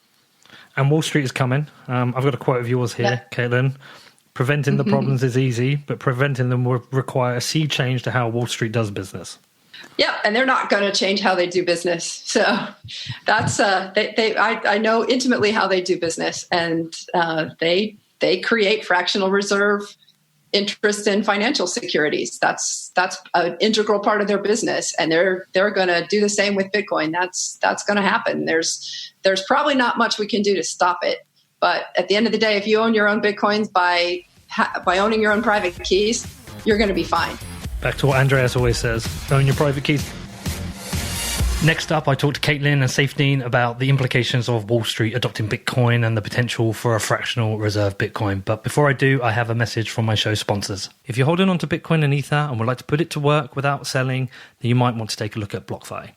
And Wall Street is coming. I've got a quote of yours here, Caitlin. Preventing the problems is easy, but preventing them will require a sea change to how Wall Street does business. Yep, and they're not going to change how they do business. So that's I know intimately how they do business, and they create fractional reserve interest in financial securities. That's an integral part of their business, and they're going to do the same with Bitcoin. That's going to happen. There's probably not much we can do to stop it. But at the end of the day, if you own your own Bitcoins by owning your own private keys, you're going to be fine. Back to what Andreas always says, own your private keys. Next up, I talked to Caitlin and Saifedean about the implications of Wall Street adopting Bitcoin and the potential for a fractional reserve Bitcoin. But before I do, I have a message from my show sponsors. If you're holding on to Bitcoin and Ether and would like to put it to work without selling, then you might want to take a look at BlockFi.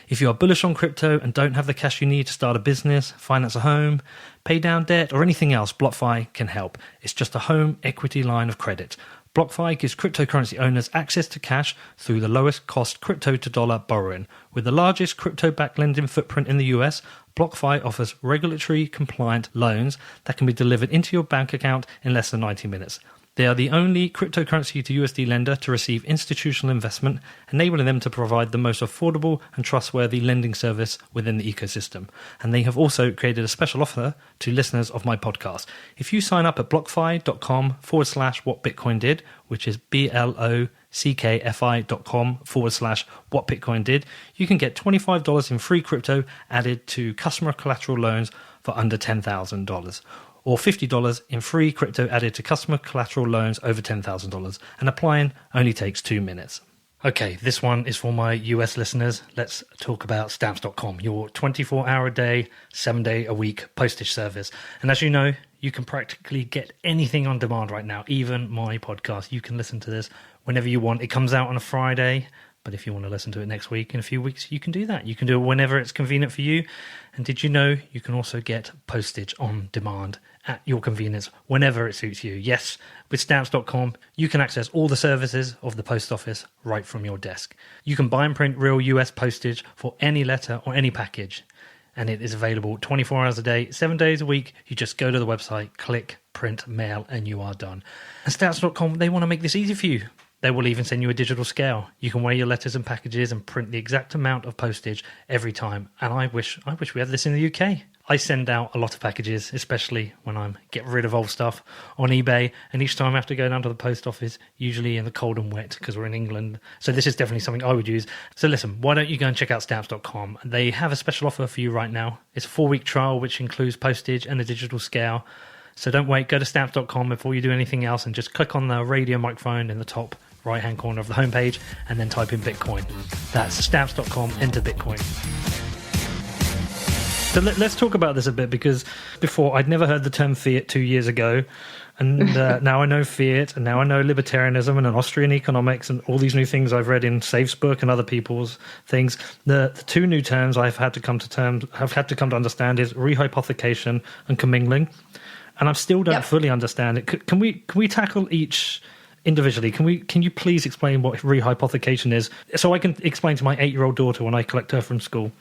If you are bullish on crypto and don't have the cash you need to start a business, finance a home, pay down debt, or anything else, BlockFi can help. It's just a home equity line of credit. BlockFi gives cryptocurrency owners access to cash through the lowest cost crypto to dollar borrowing. With the largest crypto-backed lending footprint in the US, BlockFi offers regulatory compliant loans that can be delivered into your bank account in less than 90 minutes. They are the only cryptocurrency to USD lender to receive institutional investment, enabling them to provide the most affordable and trustworthy lending service within the ecosystem. And they have also created a special offer to listeners of my podcast. If you sign up at blockfi.com/what Bitcoin did, which is blockfi.com/what Bitcoin did, you can get $25 in free crypto added to customer collateral loans for under $10,000. Or $50 in free crypto added to customer collateral loans over $10,000. And applying only takes 2 minutes. Okay, this one is for my US listeners. Let's talk about stamps.com, your 24-hour-a-day, 7-day-a-week postage service. And as you know, you can practically get anything on demand right now, even my podcast. You can listen to this whenever you want. It comes out on a Friday, but if you want to listen to it next week, in a few weeks, you can do that. You can do it whenever it's convenient for you. And did you know you can also get postage on demand at your convenience whenever it suits you? Yes, with stamps.com, you can access all the services of the post office right from your desk. You can buy and print real US postage for any letter or any package, and it is available 24 hours a day, 7 days a week. You just go to the website, click, print, mail, and you are done. And stamps.com, they want to make this easy for you. They will even send you a digital scale. You can weigh your letters and packages and print the exact amount of postage every time. And I wish we had this in the UK. I send out a lot of packages, especially when I'm getting rid of old stuff on eBay. And each time I have to go down to the post office, usually in the cold and wet because we're in England. So this is definitely something I would use. So listen, why don't you go and check out stamps.com? They have a special offer for you right now. It's a 4-week trial, which includes postage and a digital scale. So don't wait, go to stamps.com before you do anything else and just click on the radio microphone in the top right-hand corner of the homepage and then type in Bitcoin. That's stamps.com, enter Bitcoin. So let's talk about this a bit, because before I'd never heard the term fiat 2 years ago, and now I know fiat, and now I know libertarianism and Austrian economics and all these new things I've read in Safe's book and other people's things. The two new terms I've had to come to understand is rehypothecation and commingling, and I still don't fully understand it. Can we tackle each individually? Can you please explain what rehypothecation is, so I can explain to my 8-year-old daughter when I collect her from school?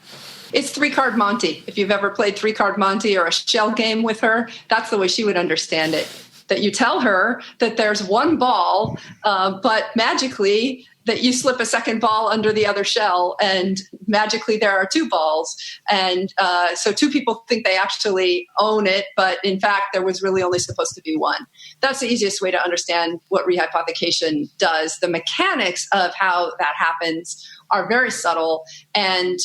It's 3-card Monte. If you've ever played 3-card Monte or a shell game with her, that's the way she would understand it. That you tell her that there's one ball, but magically that you slip a second ball under the other shell, and magically there are 2 balls. And so 2 people think they actually own it, but in fact, there was really only supposed to be 1. That's the easiest way to understand what rehypothecation does. The mechanics of how that happens are very subtle. And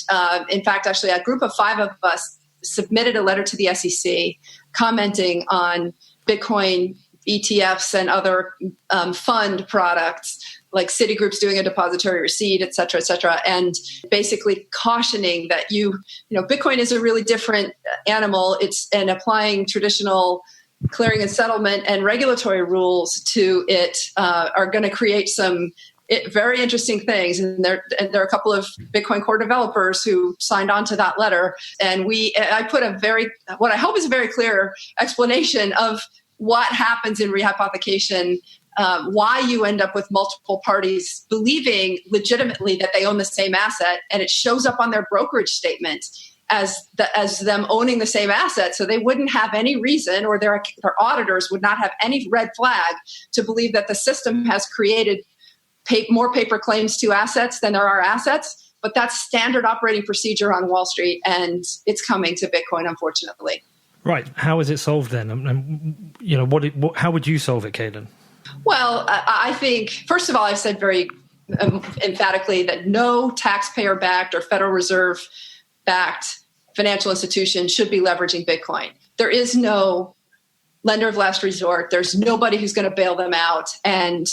in fact, actually, a group of 5 of us submitted a letter to the SEC commenting on Bitcoin ETFs and other fund products, like Citigroup's doing a depository receipt, et cetera, and basically cautioning that Bitcoin is a really different animal. And applying traditional clearing and settlement and regulatory rules to it are going to create some very interesting things. And there are a couple of Bitcoin core developers who signed on to that letter. And I put what I hope is a very clear explanation of what happens in rehypothecation, why you end up with multiple parties believing legitimately that they own the same asset, and it shows up on their brokerage statement as them owning the same asset. So they wouldn't have any reason, or their auditors would not have any red flag to believe that the system has created more paper claims to assets than there are assets. But that's standard operating procedure on Wall Street, and it's coming to Bitcoin, unfortunately. Right. How is it solved then? And how would you solve it, Caitlin? Well, I think, first of all, I've said very emphatically that no taxpayer-backed or Federal Reserve-backed financial institution should be leveraging Bitcoin. There is no lender of last resort. There's nobody who's going to bail them out. And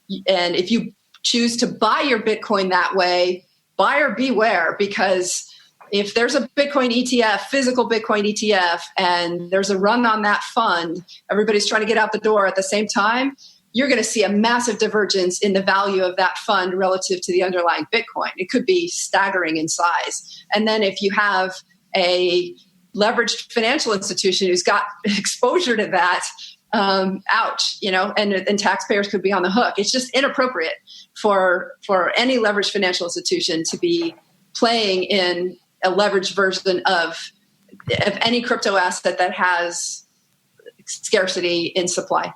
if you choose to buy your Bitcoin that way, buyer beware, because if there's a Bitcoin ETF, physical Bitcoin ETF, and there's a run on that fund, everybody's trying to get out the door at the same time, you're going to see a massive divergence in the value of that fund relative to the underlying Bitcoin. It could be staggering in size. And then if you have a leveraged financial institution who's got exposure to that, ouch, and taxpayers could be on the hook. It's just inappropriate for any leveraged financial institution to be playing in a leveraged version of any crypto asset that has scarcity in supply.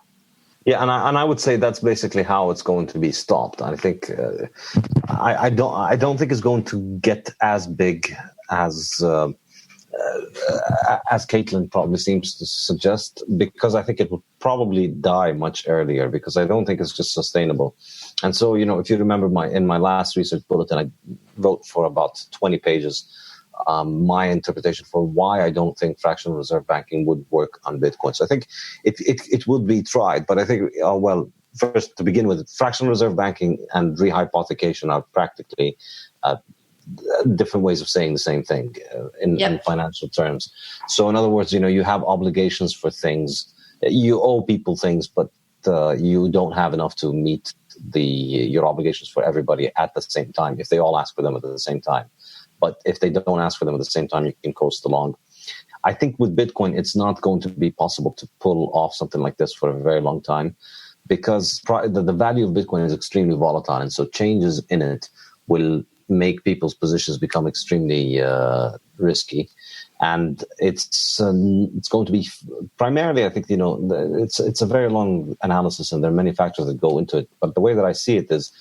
Yeah, and I would say that's basically how it's going to be stopped. I think I don't think it's going to get as big as Caitlin probably seems to suggest, because I think it will probably die much earlier, because I don't think it's just sustainable. And so, if you remember in my last research bulletin, I wrote for about 20 pages my interpretation for why I don't think fractional reserve banking would work on Bitcoin. So I think it would be tried, but I think, first to begin with, fractional reserve banking and rehypothecation are practically different ways of saying the same thing in financial terms. So in other words, you have obligations for things. You owe people things, but you don't have enough to meet your obligations for everybody at the same time, if they all ask for them at the same time. But if they don't ask for them at the same time, you can coast along. I think with Bitcoin, it's not going to be possible to pull off something like this for a very long time, because the value of Bitcoin is extremely volatile. And so changes in it will make people's positions become extremely risky. And it's going to be primarily, I think, it's a very long analysis, and there are many factors that go into it. But the way that I see it is,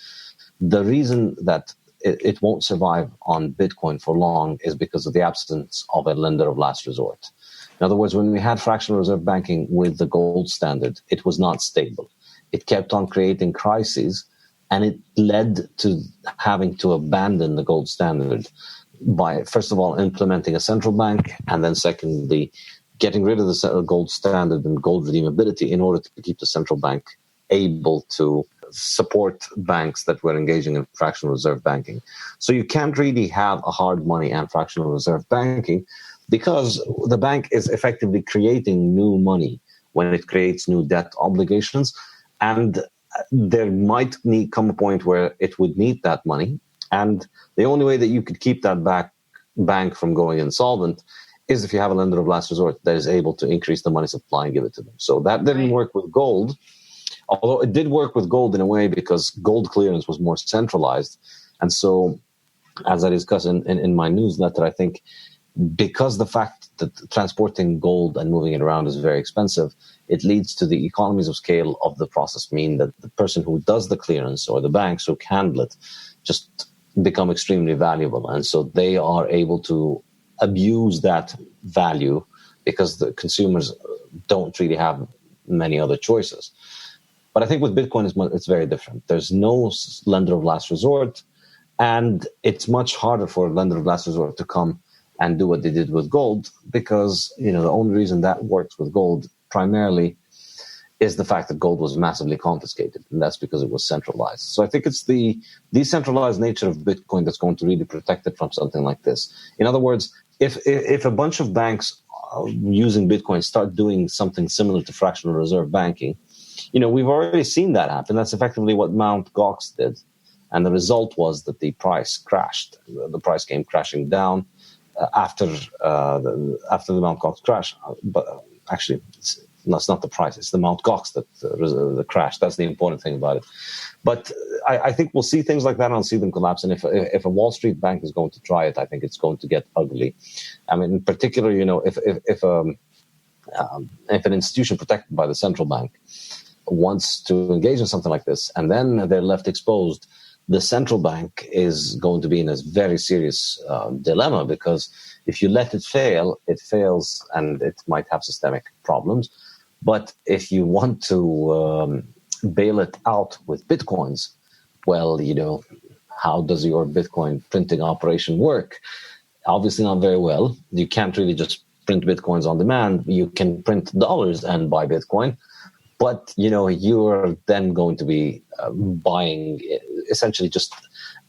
the reason that it won't survive on Bitcoin for long is because of the absence of a lender of last resort. In other words, when we had fractional reserve banking with the gold standard, it was not stable. It kept on creating crises, and it led to having to abandon the gold standard by, first of all, implementing a central bank, and then secondly, getting rid of the gold standard and gold redeemability in order to keep the central bank able to support banks that were engaging in fractional reserve banking. So you can't really have a hard money and fractional reserve banking, because the bank is effectively creating new money when it creates new debt obligations. And there might come a point where it would need that money. And the only way that you could keep that bank from going insolvent is if you have a lender of last resort that is able to increase the money supply and give it to them. So that didn't work with gold. Although it did work with gold in a way, because gold clearance was more centralized. And so, as I discuss in my newsletter, I think because the fact that transporting gold and moving it around is very expensive, it leads to the economies of scale of the process, mean that the person who does the clearance or the banks who handle it just become extremely valuable. And so they are able to abuse that value, because the consumers don't really have many other choices. But I think with Bitcoin, it's very different. There's no lender of last resort, and it's much harder for a lender of last resort to come and do what they did with gold, because the only reason that works with gold primarily is the fact that gold was massively confiscated, and that's because it was centralized. So I think it's the decentralized nature of Bitcoin that's going to really protect it from something like this. In other words, if a bunch of banks using Bitcoin start doing something similar to fractional reserve banking, we've already seen that happen. That's effectively what Mt. Gox did. And the result was that the price crashed. The price came crashing down after the Mt. Gox crash. But actually, it's not the price. It's the Mt. Gox that crashed. That's the important thing about it. But I think we'll see things like that, and I'll see them collapse. And if a Wall Street bank is going to try it, I think it's going to get ugly. I mean, in particular, if an institution protected by the central bank wants to engage in something like this, and then they're left exposed, the central bank is going to be in a very serious dilemma, because if you let it fail, it fails and it might have systemic problems. But if you want to bail it out with Bitcoins, well, how does your Bitcoin printing operation work? Obviously not very well. You can't really just print Bitcoins on demand. You can print dollars and buy Bitcoin. but you're then going to be buying, essentially just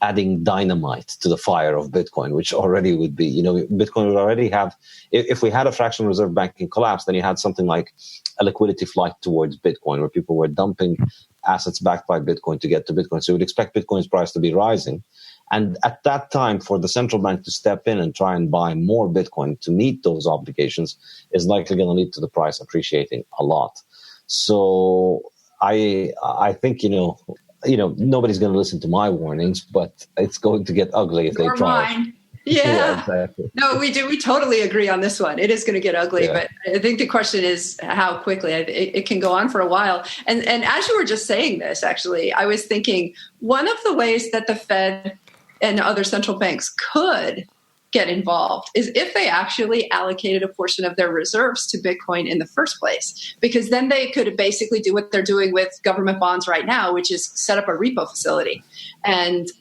adding dynamite to the fire of Bitcoin, which already would be, Bitcoin would already have, if we had a fractional reserve banking collapse, then you had something like a liquidity flight towards Bitcoin, where people were dumping assets backed by Bitcoin to get to Bitcoin. So you would expect Bitcoin's price to be rising. And at that time, for the central bank to step in and try and buy more Bitcoin to meet those obligations is likely going to lead to the price appreciating a lot. So I think, nobody's going to listen to my warnings, but it's going to get ugly if they try. Mine. Yeah. Exactly. No, we do. We totally agree on this one. It is going to get ugly, but I think the question is how quickly. It can go on for a while. And as you were just saying this, actually, I was thinking one of the ways that the Fed and other central banks could get involved is if they actually allocated a portion of their reserves to Bitcoin in the first place, because then they could basically do what they're doing with government bonds right now, which is set up a repo facility and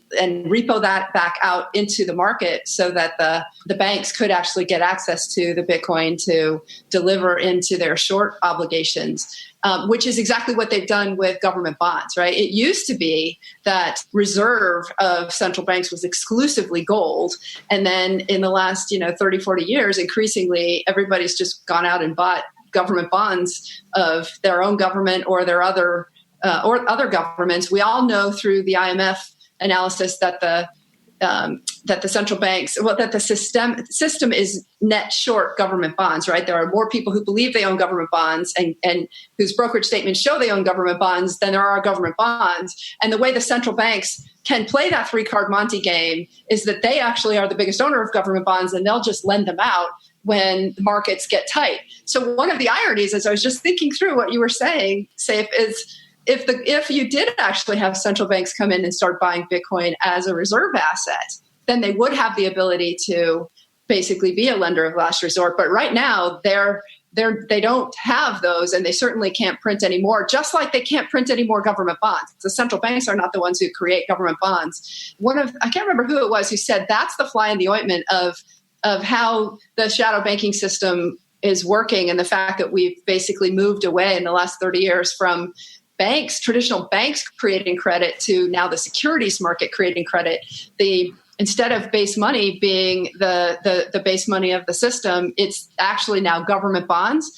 repo that back out into the market so that the banks could actually get access to the Bitcoin to deliver into their short obligations. Which is exactly what they've done with government bonds, right? It used to be that reserve of central banks was exclusively gold. And then in the last, 30, 40 years, increasingly, everybody's just gone out and bought government bonds of their own government or their other governments. We all know through the IMF analysis that the central banks, that the system is net short government bonds, right? There are more people who believe they own government bonds and whose brokerage statements show they own government bonds than there are government bonds. And the way the central banks can play that three-card Monte game is that they actually are the biggest owner of government bonds, and they'll just lend them out when the markets get tight. So one of the ironies, as I was just thinking through what you were saying, Saif, is if you did actually have central banks come in and start buying Bitcoin as a reserve asset, then they would have the ability to basically be a lender of last resort. But right now, they don't have those, and they certainly can't print anymore, just like they can't print any more government bonds. The central banks are not the ones who create government bonds. I can't remember who it was who said that's the fly in the ointment of how the shadow banking system is working, and the fact that we've basically moved away in the last 30 years from traditional banks creating credit to now the securities market creating credit. Instead of base money being the base money of the system, it's actually now government bonds.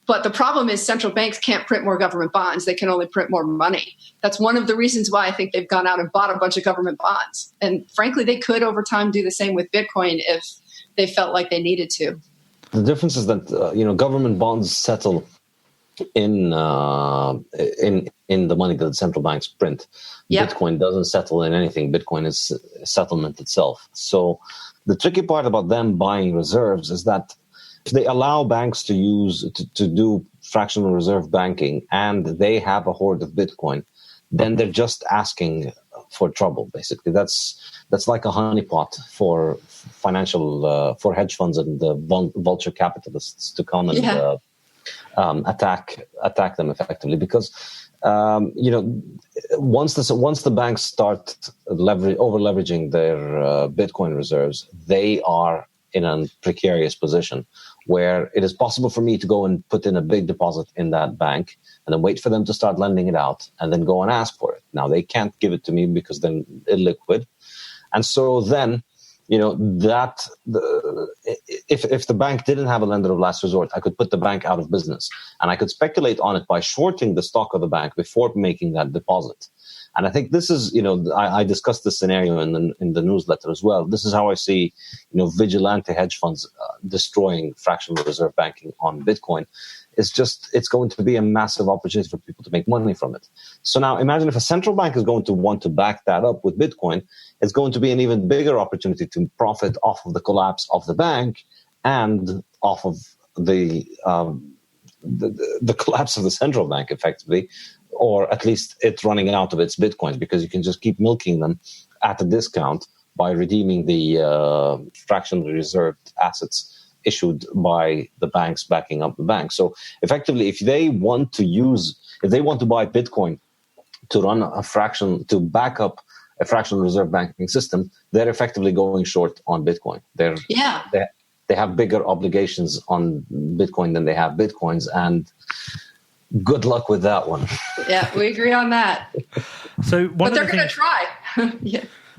But the problem is central banks can't print more government bonds. They can only print more money. That's one of the reasons why I think they've gone out and bought a bunch of government bonds. And frankly, they could over time do the same with Bitcoin if they felt like they needed to. The difference is that government bonds settle in the money that the central banks print. Yep. Bitcoin doesn't settle in anything. Bitcoin is settlement itself. So the tricky part about them buying reserves is that if they allow banks to do fractional reserve banking and they have a hoard of Bitcoin, then they're just asking for trouble. Basically, that's like a honeypot for financial for hedge funds and the vulture capitalists to come and attack them effectively, because once the banks start over leveraging their Bitcoin reserves, they are in a precarious position where it is possible for me to go and put in a big deposit in that bank and then wait for them to start lending it out and then go and ask for it. Now they can't give it to me because then illiquid, and so then if the bank didn't have a lender of last resort, I could put the bank out of business, and I could speculate on it by shorting the stock of the bank before making that deposit. And I think this is, I discussed this scenario in the newsletter as well. This is how I see, vigilante hedge funds destroying fractional reserve banking on Bitcoin. It's going to be a massive opportunity for people to make money from it. So now imagine if a central bank is going to want to back that up with Bitcoin, it's going to be an even bigger opportunity to profit off of the collapse of the bank and off of the collapse of the central bank, effectively, or at least it's running out of its Bitcoins, because you can just keep milking them at a discount by redeeming the fractionally reserved assets issued by the banks backing up the bank. So effectively, if they want to buy Bitcoin to run to back up a fractional reserve banking system, they're effectively going short on Bitcoin. They have bigger obligations on Bitcoin than they have Bitcoins, and good luck with that one. Yeah, we agree on that. So, but they're going to try.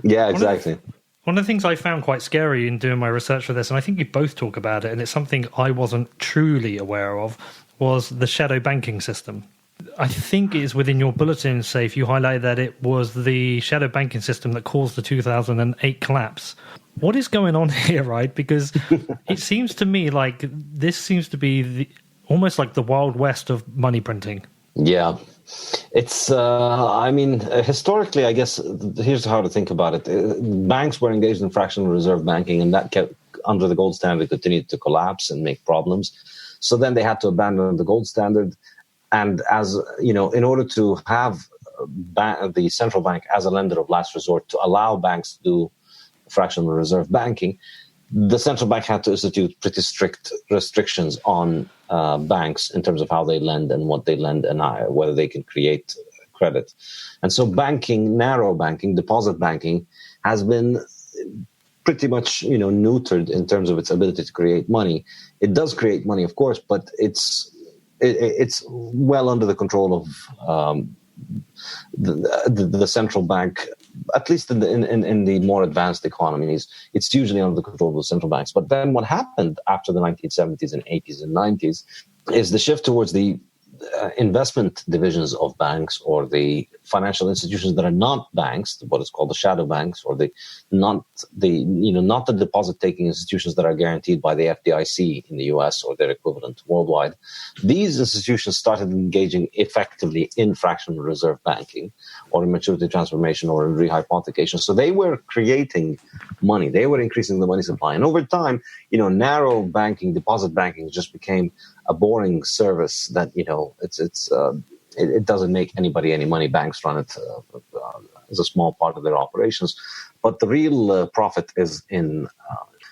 Yeah, exactly. One of the things I found quite scary in doing my research for this, and I think you both talk about it, and it's something I wasn't truly aware of, was the shadow banking system. I think it's within your bulletin, Saif, you highlighted that it was the shadow banking system that caused the 2008 collapse. What is going on here, right? Because it seems to me like this seems to be almost like the Wild West of money printing. Yeah. It's, historically, I guess, here's how to think about it. Banks were engaged in fractional reserve banking, and that kept, under the gold standard, continued to collapse and make problems. So then they had to abandon the gold standard. And as, in order to have the central bank as a lender of last resort to allow banks to do fractional reserve banking, the central bank had to institute pretty strict restrictions on banks in terms of how they lend and what they lend and whether they can create credit. And so banking, narrow banking, deposit banking has been pretty much, neutered in terms of its ability to create money. It does create money, of course, but it's well under the control of the central bank. At least in the more advanced economies, it's usually under the control of the central banks. But then what happened after the 1970s and 80s and 90s is the shift towards the investment divisions of banks, or the financial institutions that are not banks, what is called the shadow banks, or not the deposit taking institutions that are guaranteed by the FDIC in the US or their equivalent worldwide. These institutions started engaging effectively in fractional reserve banking, or in maturity transformation, or in rehypothecation. So they were creating money. They were increasing the money supply. And over time, narrow banking, deposit banking just became a boring service that, it doesn't make anybody any money. Banks run it as a small part of their operations. But the real profit is in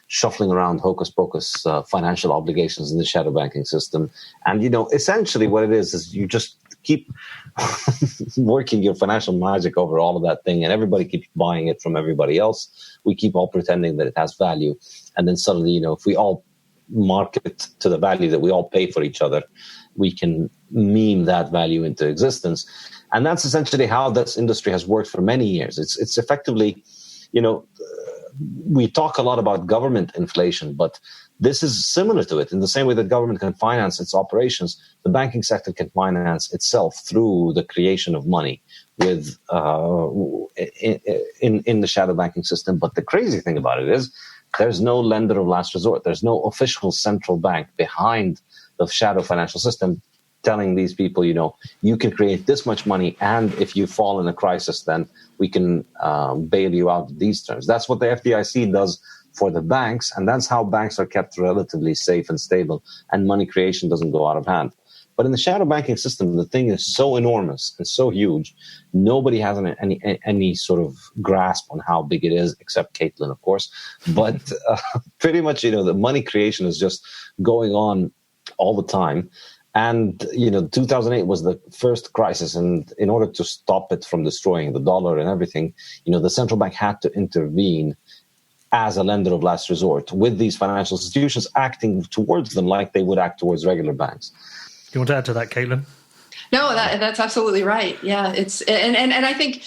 shuffling around hocus pocus financial obligations in the shadow banking system. And, essentially what it is you just keep working your financial magic over all of that thing, and everybody keeps buying it from everybody else. We keep all pretending that it has value. And then suddenly, if we all market to the value that we all pay for each other, we can meme that value into existence. And that's essentially how this industry has worked for many years. It's effectively, we talk a lot about government inflation, but this is similar to it. In the same way that government can finance its operations, the banking sector can finance itself through the creation of money with in the shadow banking system. But the crazy thing about it is there's no lender of last resort. There's no official central bank behind the shadow financial system telling these people, you can create this much money, and if you fall in a crisis, then we can bail you out of these terms. That's what the FDIC does for the banks, and that's how banks are kept relatively safe and stable, and money creation doesn't go out of hand. But in the shadow banking system, the thing is so enormous and so huge, nobody has any sort of grasp on how big it is, except Caitlin, of course. But pretty much, the money creation is just going on all the time. And, 2008 was the first crisis. And in order to stop it from destroying the dollar and everything, the central bank had to intervene as a lender of last resort with these financial institutions, acting towards them like they would act towards regular banks. Do you want to add to that, Caitlin? No, that's absolutely right. Yeah, and I think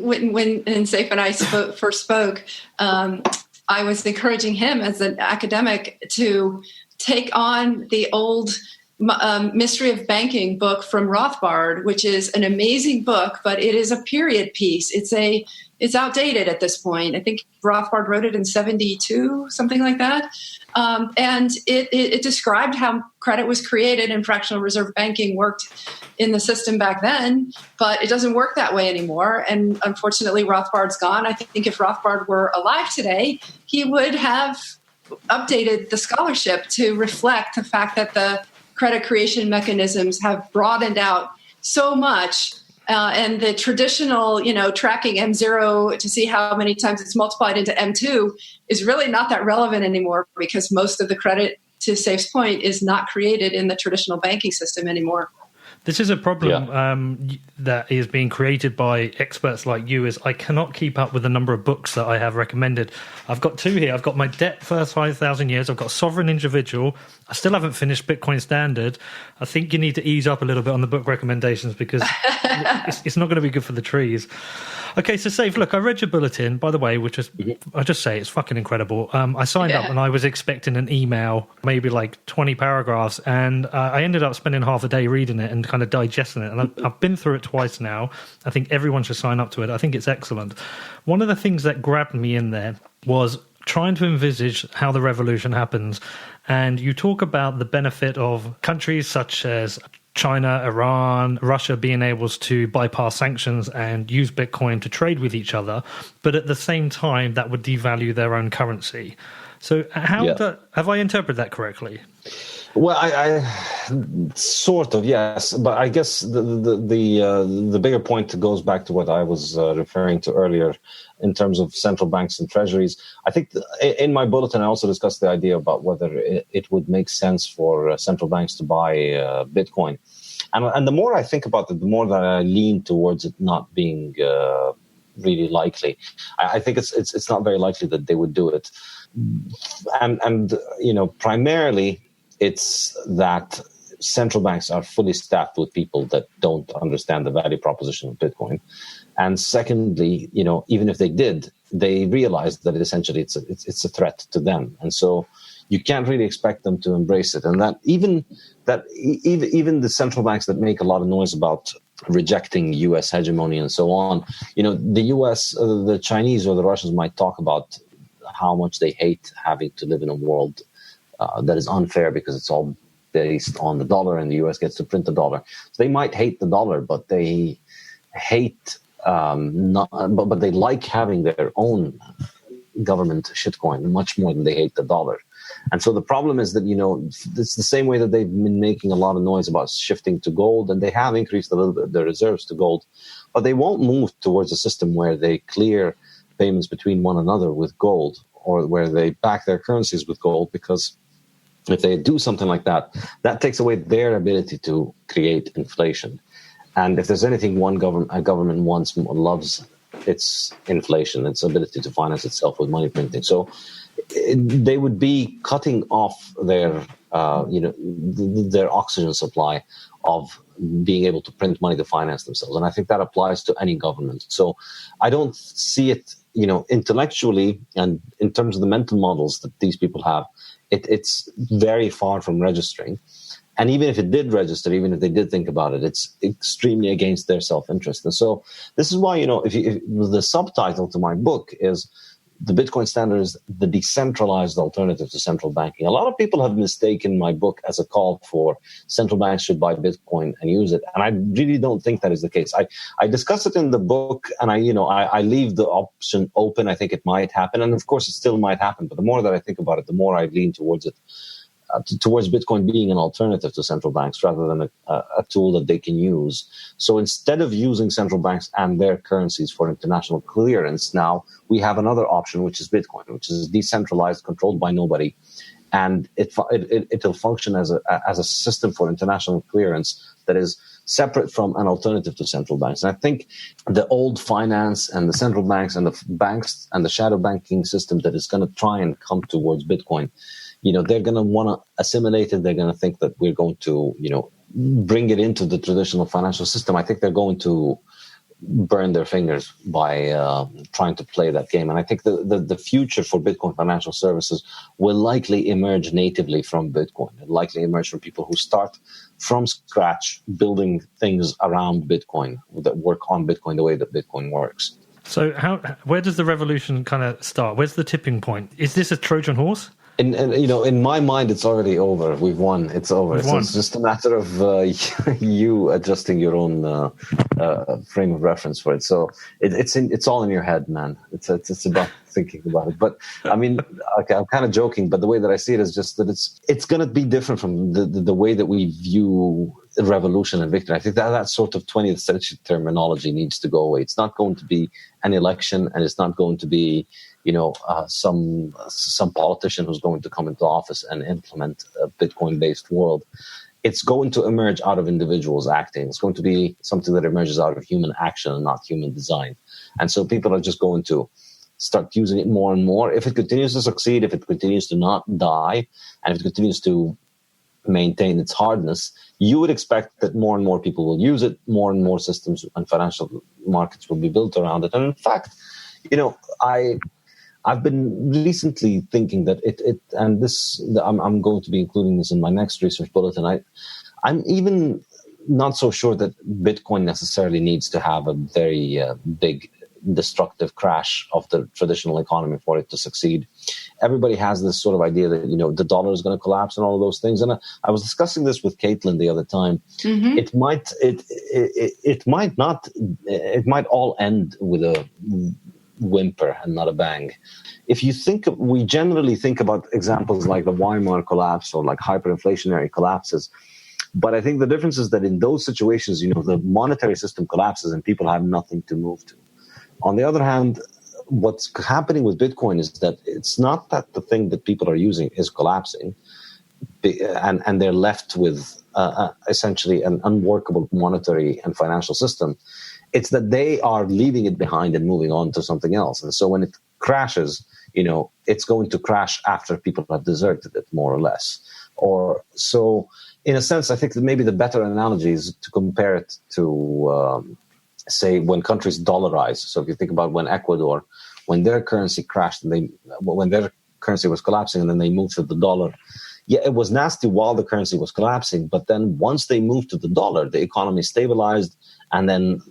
when Saif and I first spoke, I was encouraging him as an academic to take on the old Mystery of Banking book from Rothbard, which is an amazing book, but it is a period piece. It's outdated at this point. I think Rothbard wrote it in 1972, something like that. And it described how credit was created and fractional reserve banking worked in the system back then, but it doesn't work that way anymore. And unfortunately, Rothbard's gone. I think if Rothbard were alive today, he would have updated the scholarship to reflect the fact that the credit creation mechanisms have broadened out so much. And the traditional, tracking M0 to see how many times it's multiplied into M2 is really not that relevant anymore, because most of the credit, to Saif's point, is not created in the traditional banking system anymore. This is a problem that is being created by experts like you, is I cannot keep up with the number of books that I have recommended. I've got 2 here. I've got My Debt First 5,000 Years. I've got Sovereign Individual. I still haven't finished Bitcoin Standard. I think you need to ease up a little bit on the book recommendations because it's not going to be good for the trees. Okay, so Saif, look, I read your bulletin, by the way, which is, I just say, it's fucking incredible. I signed up and I was expecting an email, maybe like 20 paragraphs, and I ended up spending half a day reading it and kind of digesting it. And I've been through it twice now. I think everyone should sign up to it. I think it's excellent. One of the things that grabbed me in there was trying to envisage how the revolution happens. And you talk about the benefit of countries such as China, Iran, Russia being able to bypass sanctions and use Bitcoin to trade with each other. But at the same time, that would devalue their own currency. So have I interpreted that correctly? Well, I sort of, yes. But I guess the bigger point goes back to what I was referring to earlier in terms of central banks and treasuries. I think in my bulletin, I also discussed the idea about whether it would make sense for central banks to buy Bitcoin. And the more I think about it, the more that I lean towards it not being really likely. I think it's not very likely that they would do it. And primarily it's that central banks are fully staffed with people that don't understand the value proposition of Bitcoin. And secondly, even if they did, they realize that essentially it's a threat to them. And so you can't really expect them to embrace it. And that even the central banks that make a lot of noise about rejecting U.S. hegemony and so on, the U.S., the Chinese or the Russians might talk about how much they hate having to live in a world that is unfair because it's all based on the dollar and the U.S. gets to print the dollar. So they might hate the dollar, but they hate but they like having their own government shitcoin much more than they hate the dollar. And so the problem is that, it's the same way that they've been making a lot of noise about shifting to gold, and they have increased a little bit their reserves to gold, but they won't move towards a system where they clear payments between one another with gold, or where they back their currencies with gold, because if they do something like that, that takes away their ability to create inflation. And if there's anything a government loves, it's inflation, its ability to finance itself with money printing. So they would be cutting off their oxygen supply of being able to print money to finance themselves. And I think that applies to any government. So I don't see it, intellectually and in terms of the mental models that these people have, it's very far from registering. And even if it did register, even if they did think about it, it's extremely against their self-interest. And so this is why, if the subtitle to my book is The Bitcoin Standard is the Decentralized Alternative to Central Banking. A lot of people have mistaken my book as a call for central banks should buy Bitcoin and use it. And I really don't think that is the case. I discuss it in the book, and I leave the option open. I think it might happen. And of course, it still might happen. But the more that I think about it, the more I lean towards it. Towards Bitcoin being an alternative to central banks rather than a tool that they can use. So instead of using central banks and their currencies for international clearance, now we have another option, which is Bitcoin, which is decentralized, controlled by nobody. And it'll function as a system for international clearance that is separate from an alternative to central banks. And I think the old finance and the central banks and the banks and the shadow banking system that is going to try and come towards Bitcoin, they're going to want to assimilate it. They're going to think that we're going to, bring it into the traditional financial system. I think they're going to burn their fingers by trying to play that game. And I think the future for Bitcoin financial services will likely emerge natively from Bitcoin. It'll likely emerge from people who start from scratch building things around Bitcoin that work on Bitcoin the way that Bitcoin works. So where does the revolution kind of start? Where's the tipping point? Is this a Trojan horse? In my mind, it's already over. We've won. It's over. So it's just a matter of you adjusting your own frame of reference for it. So it's all in your head, man. It's about thinking about it. But I mean, okay, I'm kind of joking, but the way that I see it is just that it's going to be different from the way that we view revolution and victory. I think that sort of 20th century terminology needs to go away. It's not going to be an election, and it's not going to be some politician who's going to come into office and implement a Bitcoin-based world. it's going to emerge out of individuals acting. It's going to be something that emerges out of human action and not human design. And so people are just going to start using it more and more. If it continues to succeed, if it continues to not die, and if it continues to maintain its hardness, you would expect that more and more people will use it, more and more systems and financial markets will be built around it. And in fact, I've been recently thinking that I'm going to be including this in my next research bulletin. I'm even not so sure that Bitcoin necessarily needs to have a very big destructive crash of the traditional economy for it to succeed. Everybody has this sort of idea that, the dollar is going to collapse and all of those things. And I was discussing this with Caitlin the other time. Mm-hmm. It might not, it might all end with a whimper and not a bang. If you we generally think about examples like the Weimar collapse or like hyperinflationary collapses. But I think the difference is that in those situations, the monetary system collapses and people have nothing to move to. On the other hand, what's happening with Bitcoin is that it's not that the thing that people are using is collapsing and they're left with essentially an unworkable monetary and financial system. It's that they are leaving it behind and moving on to something else. And so when it crashes, it's going to crash after people have deserted it, more or less. Or so, in a sense, I think that maybe the better analogy is to compare it to say when countries dollarize. So if you think about when Ecuador, when their currency crashed and when their currency was collapsing and then they moved to the dollar, yeah, it was nasty while the currency was collapsing. But then once they moved to the dollar, the economy stabilized and then,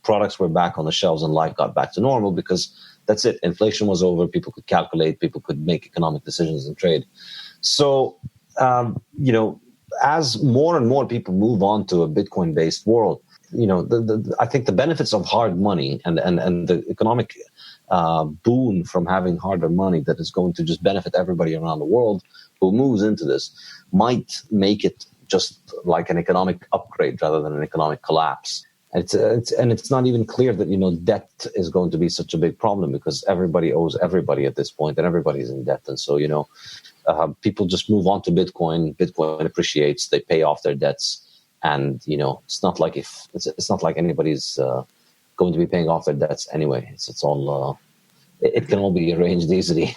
products were back on the shelves and life got back to normal because that's it. Inflation was over. People could calculate, people could make economic decisions and trade. So, as more and more people move on to a Bitcoin-based world, I think the benefits of hard money and the economic boon from having harder money that is going to just benefit everybody around the world who moves into this might make it just like an economic upgrade rather than an economic collapse. And it's not even clear that debt is going to be such a big problem because everybody owes everybody at this point and everybody's in debt. And so people just move on to Bitcoin. Bitcoin appreciates. They pay off their debts. And, it's not like it's not like anybody's going to be paying off their debts anyway. It's all, it can all be arranged easily.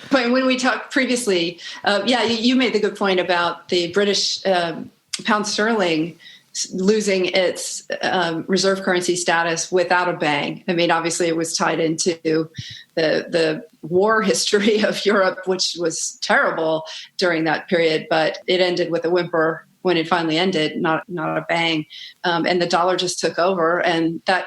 But when we talked previously, you made the good point about the British pound sterling losing its reserve currency status without a bang. I mean, obviously it was tied into the war history of Europe, which was terrible during that period, but it ended with a whimper when it finally ended, not a bang. And the dollar just took over. And that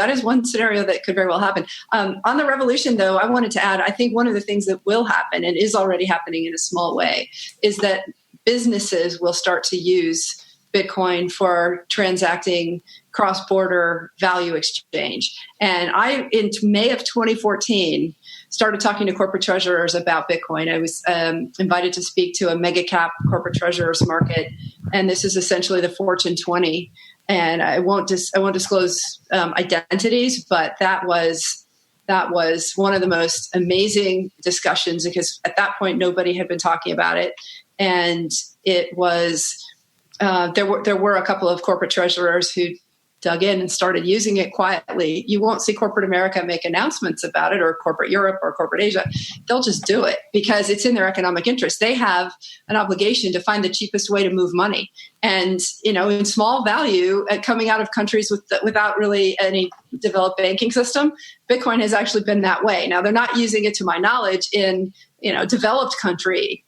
is one scenario that could very well happen. On the revolution, though, I wanted to add, I think one of the things that will happen and is already happening in a small way is that businesses will start to use Bitcoin for transacting cross-border value exchange. And in May of 2014, started talking to corporate treasurers about Bitcoin. I was invited to speak to a mega cap corporate treasurers market, and this is essentially the Fortune 20. And I won't disclose identities, but that was one of the most amazing discussions because at that point nobody had been talking about it, and it was there were a couple of corporate treasurers who dug in and started using it quietly. You won't see corporate America make announcements about it or corporate Europe or corporate Asia. They'll just do it because it's in their economic interest. They have an obligation to find the cheapest way to move money. And, in small value coming out of countries without really any developed banking system, Bitcoin has actually been that way. Now, they're not using it to my knowledge in, developed country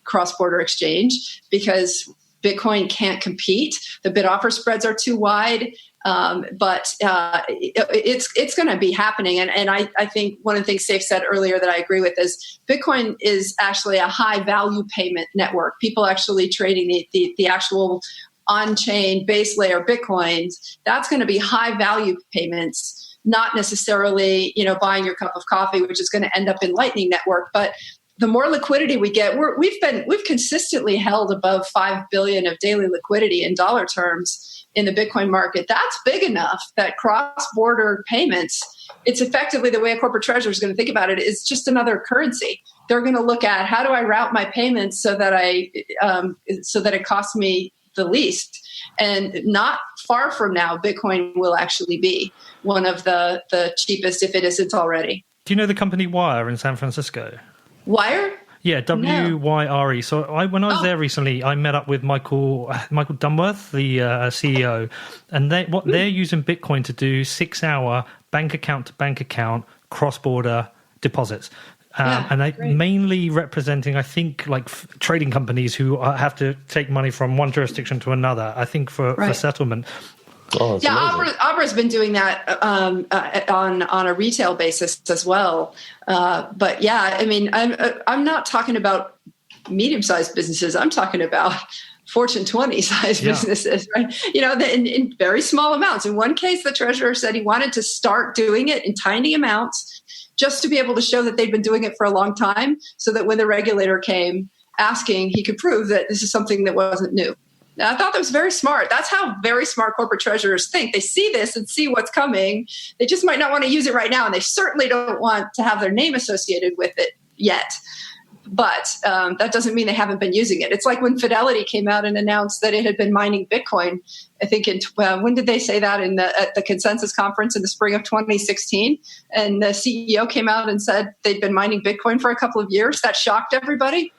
cross-border exchange because Bitcoin can't compete. The bid-offer spreads are too wide, but it's going to be happening. And I think one of the things Saif said earlier that I agree with is Bitcoin is actually a high-value payment network. People actually trading the actual on-chain base layer Bitcoins, that's going to be high-value payments, not necessarily buying your cup of coffee, which is going to end up in Lightning Network, but the more liquidity we get, we've consistently held above $5 billion of daily liquidity in dollar terms in the Bitcoin market. That's big enough that cross-border payments, it's effectively the way a corporate treasurer is going to think about it, is just another currency. they're going to look at how do I route my payments so that it costs me the least. And not far from now, Bitcoin will actually be one of the cheapest, if it isn't already. Do you know the company Wire in San Francisco? Wire? Yeah, WYRE. So when I was there recently, I met up with Michael Dunworth, the CEO, and they're using Bitcoin to do 6-hour bank account to bank account cross-border deposits. And they mainly representing, I think, like trading companies who have to take money from one jurisdiction to another, I think, for settlement. Oh, Abra's been doing that on a retail basis as well. But yeah, I mean, I'm not talking about medium-sized businesses. I'm talking about Fortune 20 size businesses, right? In very small amounts. In one case, the treasurer said he wanted to start doing it in tiny amounts, just to be able to show that they'd been doing it for a long time, so that when the regulator came asking, he could prove that this is something that wasn't new. Now, I thought that was very smart. That's how very smart corporate treasurers think. They see this and see what's coming. They just might not want to use it right now, and they certainly don't want to have their name associated with it yet. But that doesn't mean they haven't been using it. It's like when Fidelity came out and announced that it had been mining Bitcoin. I think when did they say that? At the Consensus Conference in the spring of 2016, and the CEO came out and said they'd been mining Bitcoin for a couple of years. That shocked everybody.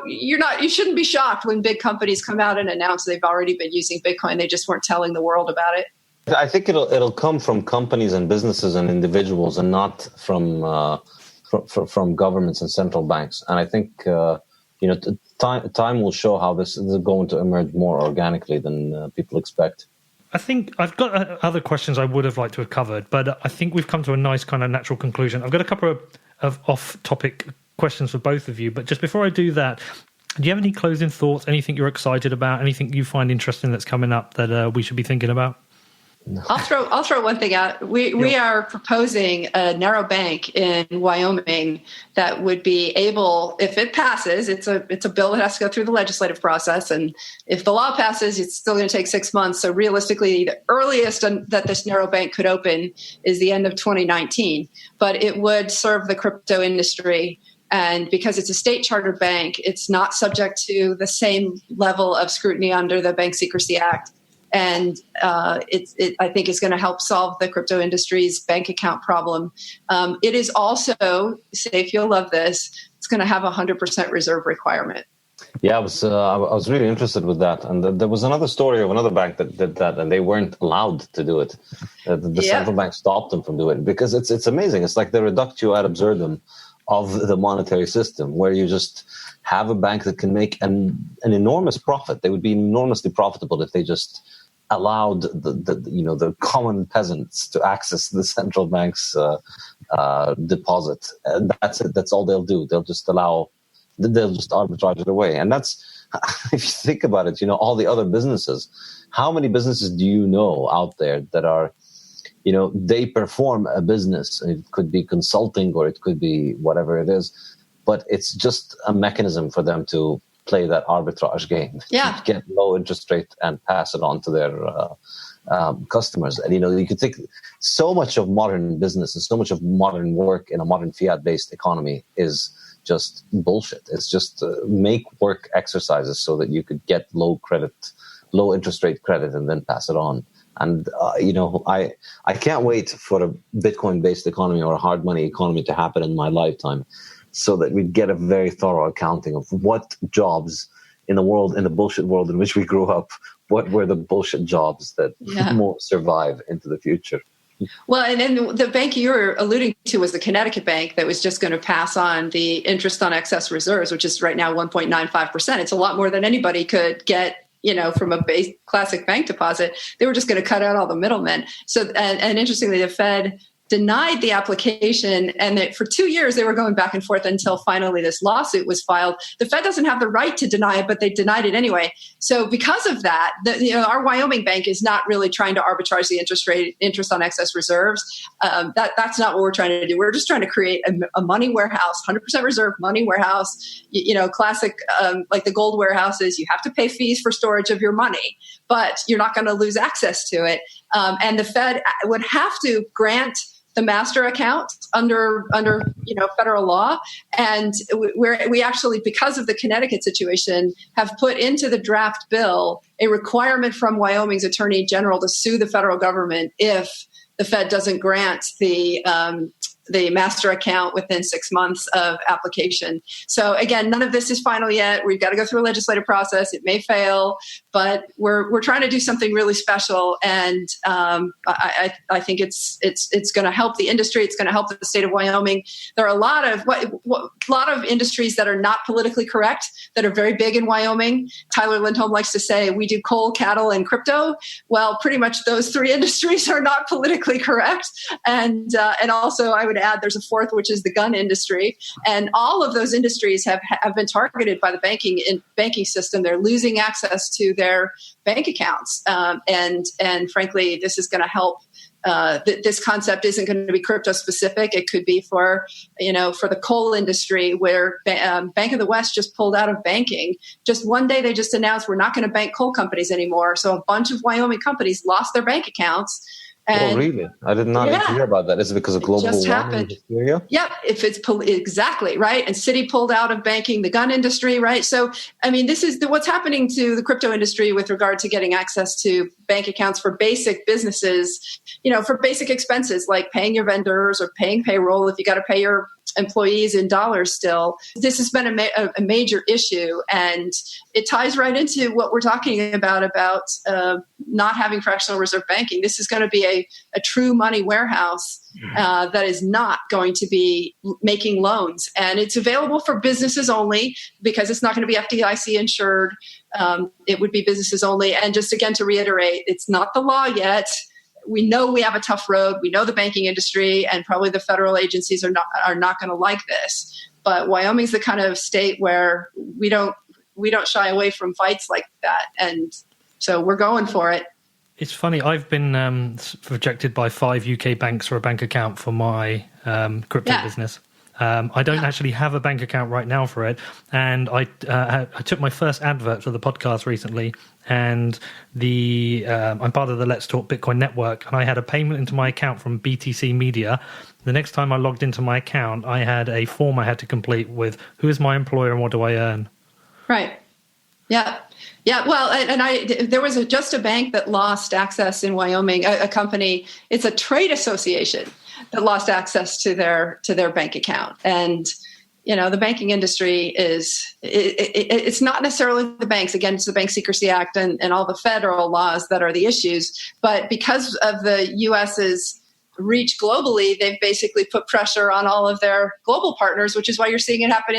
You shouldn't be shocked when big companies come out and announce they've already been using Bitcoin. They just weren't telling the world about it. I think it'll come from companies and businesses and individuals, and not from governments and central banks. And I think time will show how this is going to emerge more organically than people expect. I think I've got other questions I would have liked to have covered, but I think we've come to a nice kind of natural conclusion. I've got a couple of off-topic questions for both of you, but just before I do that, do you have any closing thoughts, anything you're excited about, anything you find interesting that's coming up that we should be thinking about? I'll throw one thing out. We are proposing a narrow bank in Wyoming that would be able, if it passes, it's a bill that has to go through the legislative process, and if the law passes, it's still going to take 6 months. So realistically, the earliest that this narrow bank could open is the end of 2019. But it would serve the crypto industry. And because it's a state chartered bank, it's not subject to the same level of scrutiny under the Bank Secrecy Act. And I think it's going to help solve the crypto industry's bank account problem. It is also, Saif, you'll love this, it's going to have a 100% reserve requirement. Yeah, I was really interested with that. And there was another story of another bank that did that, and they weren't allowed to do it. The central bank stopped them from doing it, because it's amazing. It's like the reductio ad absurdum of the monetary system, where you just have a bank that can make an enormous profit. They would be enormously profitable if they just allowed the common peasants to access the central bank's deposit. And that's it. That's all they'll do. They'll just arbitrage it away. And that's, if you think about it, all the other businesses, how many businesses do you know out there that are, they perform a business? It could be consulting, or it could be whatever it is, but it's just a mechanism for them to play that arbitrage game, to get low interest rate and pass it on to their customers. And you could think so much of modern business and so much of modern work in a modern fiat-based economy is just bullshit. It's just make work exercises so that you could get low interest rate credit and then pass it on. And I can't wait for a Bitcoin-based economy or a hard money economy to happen in my lifetime, so that we get a very thorough accounting of what jobs in the bullshit world in which we grew up, what were the bullshit jobs that won't survive into the future. Well, and then the bank you were alluding to was the Connecticut bank that was just going to pass on the interest on excess reserves, which is right now 1.95%. It's a lot more than anybody could get, from a base classic bank deposit. They were just going to cut out all the middlemen. So, and interestingly, the Fed denied the application, and that for 2 years they were going back and forth until finally this lawsuit was filed. The Fed doesn't have the right to deny it, but they denied it anyway. So because of that, our Wyoming bank is not really trying to arbitrage the interest on excess reserves. That's not what we're trying to do. We're just trying to create a money warehouse, 100% reserve money warehouse. Classic like the gold warehouses. You have to pay fees for storage of your money, but you're not going to lose access to it. And the Fed would have to grant the master account under federal law. And we actually, because of the Connecticut situation, have put into the draft bill a requirement from Wyoming's Attorney General to sue the federal government if the Fed doesn't grant the master account within 6 months of application. So again, none of this is final yet. We've got to go through a legislative process. It may fail, but we're trying to do something really special. And I think it's going to help the industry. It's going to help the state of Wyoming. There are a lot of industries that are not politically correct that are very big in Wyoming. Tyler Lindholm likes to say we do coal, cattle, and crypto. Well, pretty much those three industries are not politically correct. And also I would add there's a fourth, which is the gun industry. And all of those industries have been targeted by the banking system. They're losing access to their bank accounts. And frankly, this is going to help. This concept isn't going to be crypto specific. It could be for the coal industry where Bank of the West just pulled out of banking. Just one day they just announced we're not going to bank coal companies anymore. So a bunch of Wyoming companies lost their bank accounts. And, really? I did not hear about that. Is it because of global warming hysteria? Yeah, if it's exactly right. And Citi pulled out of banking, the gun industry, right? So, I mean, this is what's happening to the crypto industry with regard to getting access to bank accounts for basic businesses, for basic expenses like paying your vendors or paying payroll if you got to pay your employees in dollars still. This has been a major issue, and it ties right into what we're talking about not having fractional reserve banking. This is going to be a true money warehouse that is not going to be making loans. And it's available for businesses only because it's not going to be FDIC insured. It would be businesses only. And just again, to reiterate, it's not the law yet. We know we have a tough road. We know the banking industry and probably the federal agencies are not going to like this. But Wyoming's the kind of state where we don't shy away from fights like that, and so we're going for it. It's funny. I've been rejected by 5 UK banks for a bank account for my crypto business. I don't actually have a bank account right now for it, and I took my first advert for the podcast recently, and I'm part of the Let's Talk Bitcoin network, and I had a payment into my account from BTC Media. The next time I logged into my account, I had a form I had to complete with who is my employer and what do I earn. Right. Yeah. Yeah. Well, and there was just a bank that lost access in Wyoming, a company. It's a trade association that lost access to their bank account. And, the banking industry it's not necessarily the banks. Again, it's the Bank Secrecy Act and all the federal laws that are the issues. But because of the U.S.'s reach globally, they've basically put pressure on all of their global partners, which is why you're seeing it happen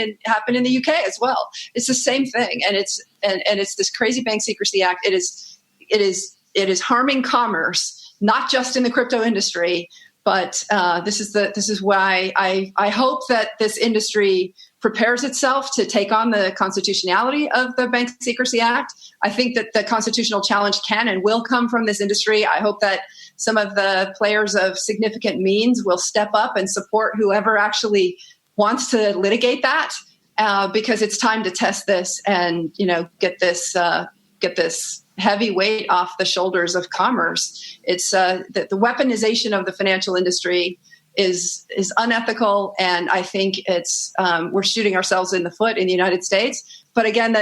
in the UK as well. It's the same thing. And it's this crazy Bank Secrecy Act. It is harming commerce, not just in the crypto industry, but this is why I hope that this industry prepares itself to take on the constitutionality of the Bank Secrecy Act. I think that the constitutional challenge can and will come from this industry. I hope that some of the players of significant means will step up and support whoever actually wants to litigate that, because it's time to test this and get this heavy weight off the shoulders of commerce. It's the weaponization of the financial industry is unethical, and I think it's we're shooting ourselves in the foot in the United States. But again,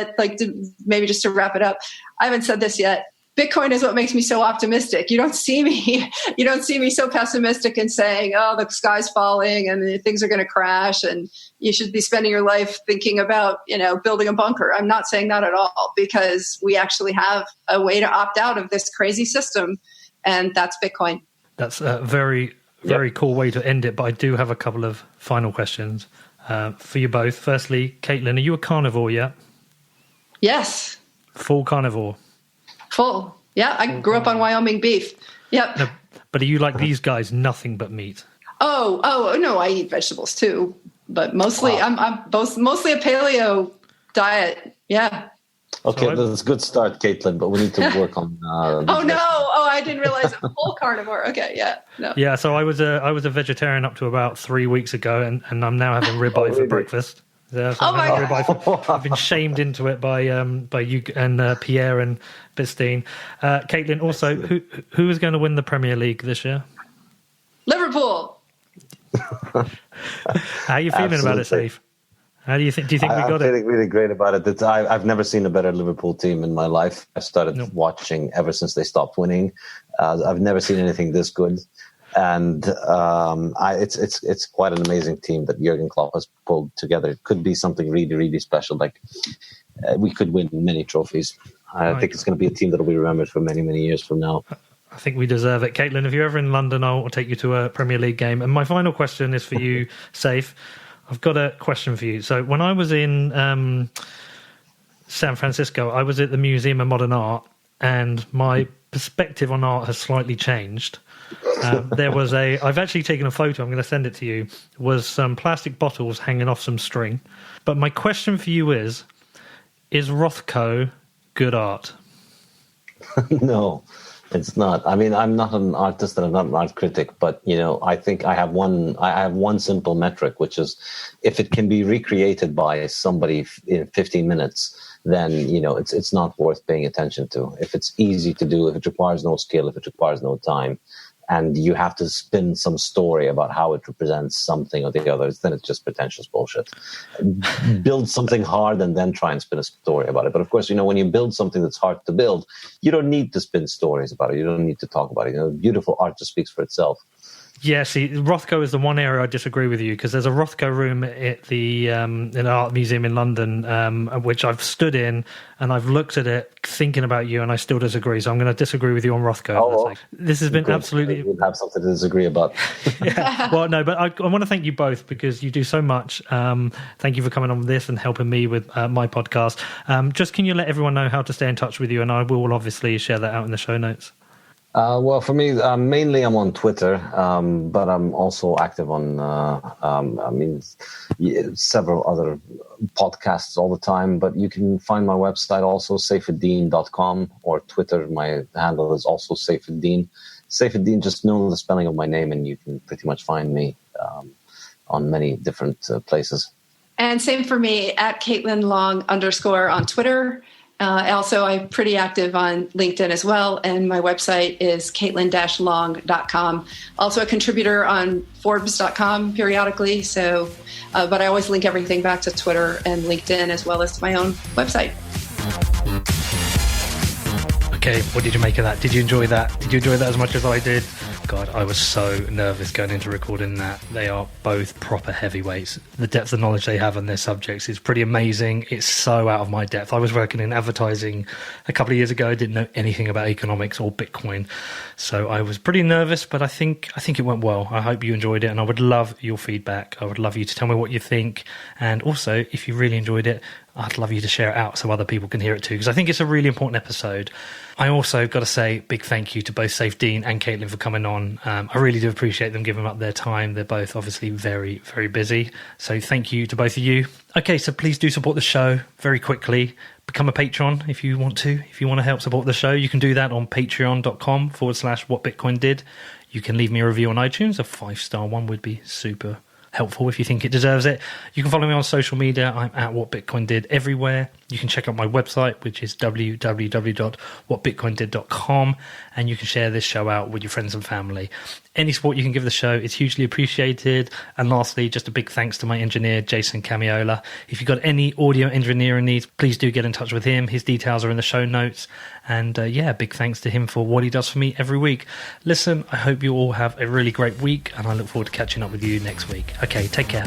maybe just to wrap it up, I haven't said this yet. Bitcoin is what makes me so optimistic. You don't see me so pessimistic and saying, "Oh, the sky's falling and things are going to crash, and you should be spending your life thinking about building a bunker." I'm not saying that at all, because we actually have a way to opt out of this crazy system, and that's Bitcoin. That's a very cool way to end it. But I do have a couple of final questions for you both. Firstly, Caitlin, are you a carnivore yet? Yes. Full carnivore. Full. Yeah, I grew up on Wyoming beef. Yep. No, but are you like these guys, nothing but meat? Oh no, I eat vegetables too, but mostly I'm mostly a paleo diet. Yeah. Okay, that's a good start, Caitlin, but we need to work on. I didn't realize a full carnivore. Okay, yeah, no. Yeah, so I was a vegetarian up to about 3 weeks ago, and I'm now having ribeye for breakfast. Yeah, so I've been shamed into it by you and Pierre and Bistine. Caitlin, also, who is going to win the Premier League this year? Liverpool. How are you feeling about it, Saif? How do you think? Do you think we got it? I'm feeling really great about it. I've never seen a better Liverpool team in my life. I started watching ever since they stopped winning. I've never seen anything this good, and it's quite an amazing team that Jurgen Klopp has pulled together. It could be something really, really special. Like we could win many trophies. I think it's going to be a team that will be remembered for many, many years from now. I think we deserve it. Caitlin, if you're ever in London, I'll take you to a Premier League game. And my final question is for you, Saif. I've got a question for you. So when I was in San Francisco, I was at the Museum of Modern Art, and my perspective on art has slightly changed. I've actually taken a photo, I'm going to send it to you, was some plastic bottles hanging off some string. But my question for you is Rothko good art? No. It's not. I mean, I'm not an artist and I'm not an art critic, but I think I have one simple metric, which is if it can be recreated by somebody in 15 minutes, then it's not worth paying attention to. If it's easy to do, if it requires no skill, if it requires no time, and you have to spin some story about how it represents something or the other, then it's just pretentious bullshit. Build something hard and then try and spin a story about it. But of course, when you build something that's hard to build, you don't need to spin stories about it. You don't need to talk about it. Beautiful art just speaks for itself. Yeah, see, Rothko is the one area I disagree with you, because there's a Rothko room at the in Art Museum in London, which I've stood in and I've looked at it thinking about you, and I still disagree. So I'm going to disagree with you on Rothko. This has been absolutely... We'll have something to disagree about. Yeah. Well, no, but I want to thank you both because you do so much. Thank you for coming on this and helping me with my podcast. Just can you let everyone know how to stay in touch with you? And I will obviously share that out in the show notes. Well, for me, mainly I'm on Twitter, but I'm also active on, several other podcasts all the time. But you can find my website also, saifedean.com, or Twitter. My handle is also Saifedean. Saifedean, just know the spelling of my name, and you can pretty much find me on many different places. And same for me, at Caitlin Long _ on Twitter. Also, I'm pretty active on LinkedIn as well, and my website is caitlin-long.com. Also a contributor on Forbes.com periodically, so but I always link everything back to Twitter and LinkedIn as well as my own website. Okay, what did you make of that? Did you enjoy that? Did you enjoy that as much as I did? God, I was so nervous going into recording that. They are both proper heavyweights. The depth of knowledge they have on their subjects is pretty amazing. It's so out of my depth. I was working in advertising a couple of years ago. I didn't know anything about economics or Bitcoin. So I was pretty nervous, but I think it went well. I hope you enjoyed it, and I would love your feedback. I would love you to tell me what you think. And also, if you really enjoyed it, I'd love you to share it out so other people can hear it too, because I think it's a really important episode. I also got to say big thank you to both Saifedean and Caitlin for coming on. I really do appreciate them giving up their time. They're both obviously very, very busy. So thank you to both of you. Okay, so please do support the show very quickly. Become a patron if you want to. If you want to help support the show, you can do that on patreon.com/whatbitcoindid. You can leave me a review on iTunes. A 5-star one would be super helpful if you think it deserves it. You can follow me on social media. I'm at whatbitcoindid everywhere. You can check out my website, which is www.whatbitcoindid.com, and you can share this show out with your friends and family. Any support you can give the show is hugely appreciated. And lastly, just a big thanks to my engineer, Jason Camiola. If you've got any audio engineering needs, please do get in touch with him. His details are in the show notes. And big thanks to him for what he does for me every week. Listen, I hope you all have a really great week, and I look forward to catching up with you next week. Okay, take care.